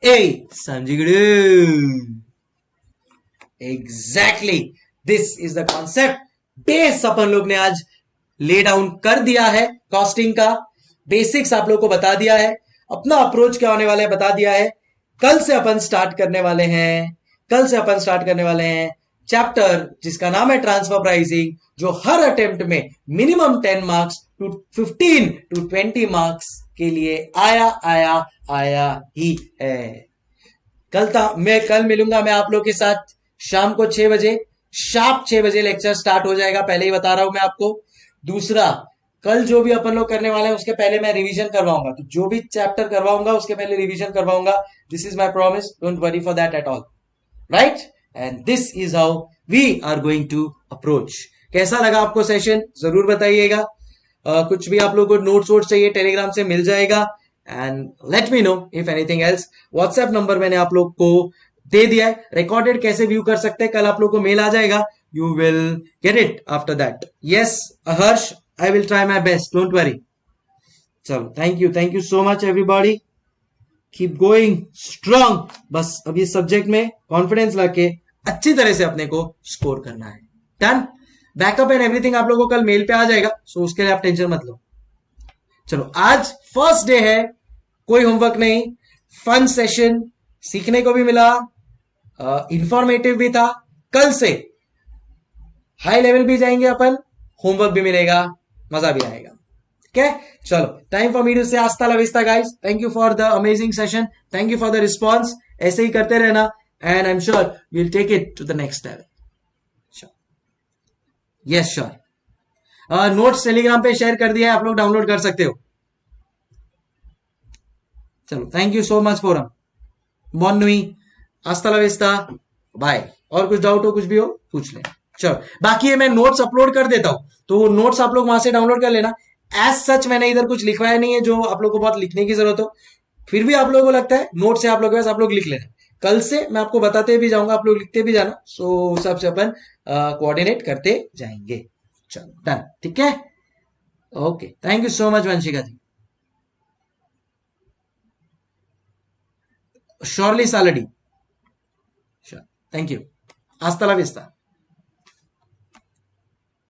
ए समझिगड़े? Exactly this is the concept. बेस अपन लोग ने आज ले डाउन कर दिया है, कॉस्टिंग का बेसिक्स आप लोग को बता दिया है, अपना अप्रोच क्या होने वाला है बता दिया है। कल से अपन स्टार्ट करने वाले हैं चैप्टर जिसका नाम है ट्रांसफर प्राइसिंग, जो हर अटेम्प्ट में minimum 10 marks to 15 to 20 marks के लिए आया ही है। कल मिलूंगा मैं आप लोग के साथ शाम को 6 बजे, शार्प 6 बजे लेक्चर स्टार्ट हो जाएगा, पहले ही बता रहा हूं मैं आपको। दूसरा, कल जो भी अपन लोग करने वाले हैं उसके पहले मैं रिवीजन करवाऊंगा, तो जो भी चैप्टर करवाऊंगा उसके पहले रिवीजन करवाऊंगा। This is my promise, don't worry for that at all, right? And this is how we are going to approach. कैसा लगा आपको सेशन जरूर बताइएगा। कुछ भी आप लोगों को नोट्स वोट्स चाहिए टेलीग्राम से मिल जाएगा, and let me know if anything else. WhatsApp number मैंने आप लोग को दे दिया है, रिकॉर्डेड कैसे व्यू कर सकते हैं कल आप लोग को मेल आ जाएगा, you will get it after that. Yes Harsh, I will try my best, don't worry. चलो, thank you so much everybody, keep going strong. बस अब इस सब्जेक्ट में कॉन्फिडेंस लाके अच्छी तरह से अपने को स्कोर करना है। डन? बैकअप एंड एवरीथिंग आप लोगों को कल मेल पे आ जाएगा, सो उसके लिए आप टेंशन मत लो। चलो, आज फर्स्ट डे है, कोई होमवर्क नहीं, फन सेशन, सीखने को भी मिला, इंफॉर्मेटिव भी था। कल से हाई लेवल भी जाएंगे अपन, होमवर्क भी मिलेगा, मजा भी आएगा। ठीक है? चलो, टाइम फॉर मी टू से hasta la vista guys. Thank you for the amazing session, thank you for the response. ऐसे ही करते रहना, and I am sure we will take it to the next level. Yes sure. Notes Telegram पे share कर दिया है, आप लोग डाउनलोड कर सकते हो। चलो, thank you so much forum, बॉन नुई, हस्ता ला विस्ता, बाय। और कुछ डाउट हो, कुछ भी हो पूछ ले। चलो, बाकी ये मैं नोट्स अपलोड कर देता हूं, तो नोट्स आप लोग वहां से डाउनलोड कर लेना। एज सच मैंने इधर कुछ लिखवाया नहीं है जो आप लोग को बहुत लिखने की जरूरत हो, फिर भी आप लोगों को लगता है नोट से आप लोग आप लोग लिख लेना। कल से मैं आपको बताते भी जाऊंगा, आप लोग लिखते भी जाना, सो सबसे अपन कोऑर्डिनेट करते जाएंगे। चलो डन, ठीक है? Okay, thank you so much Vanshika ji, surely सालडी, thank you, hasta la vista.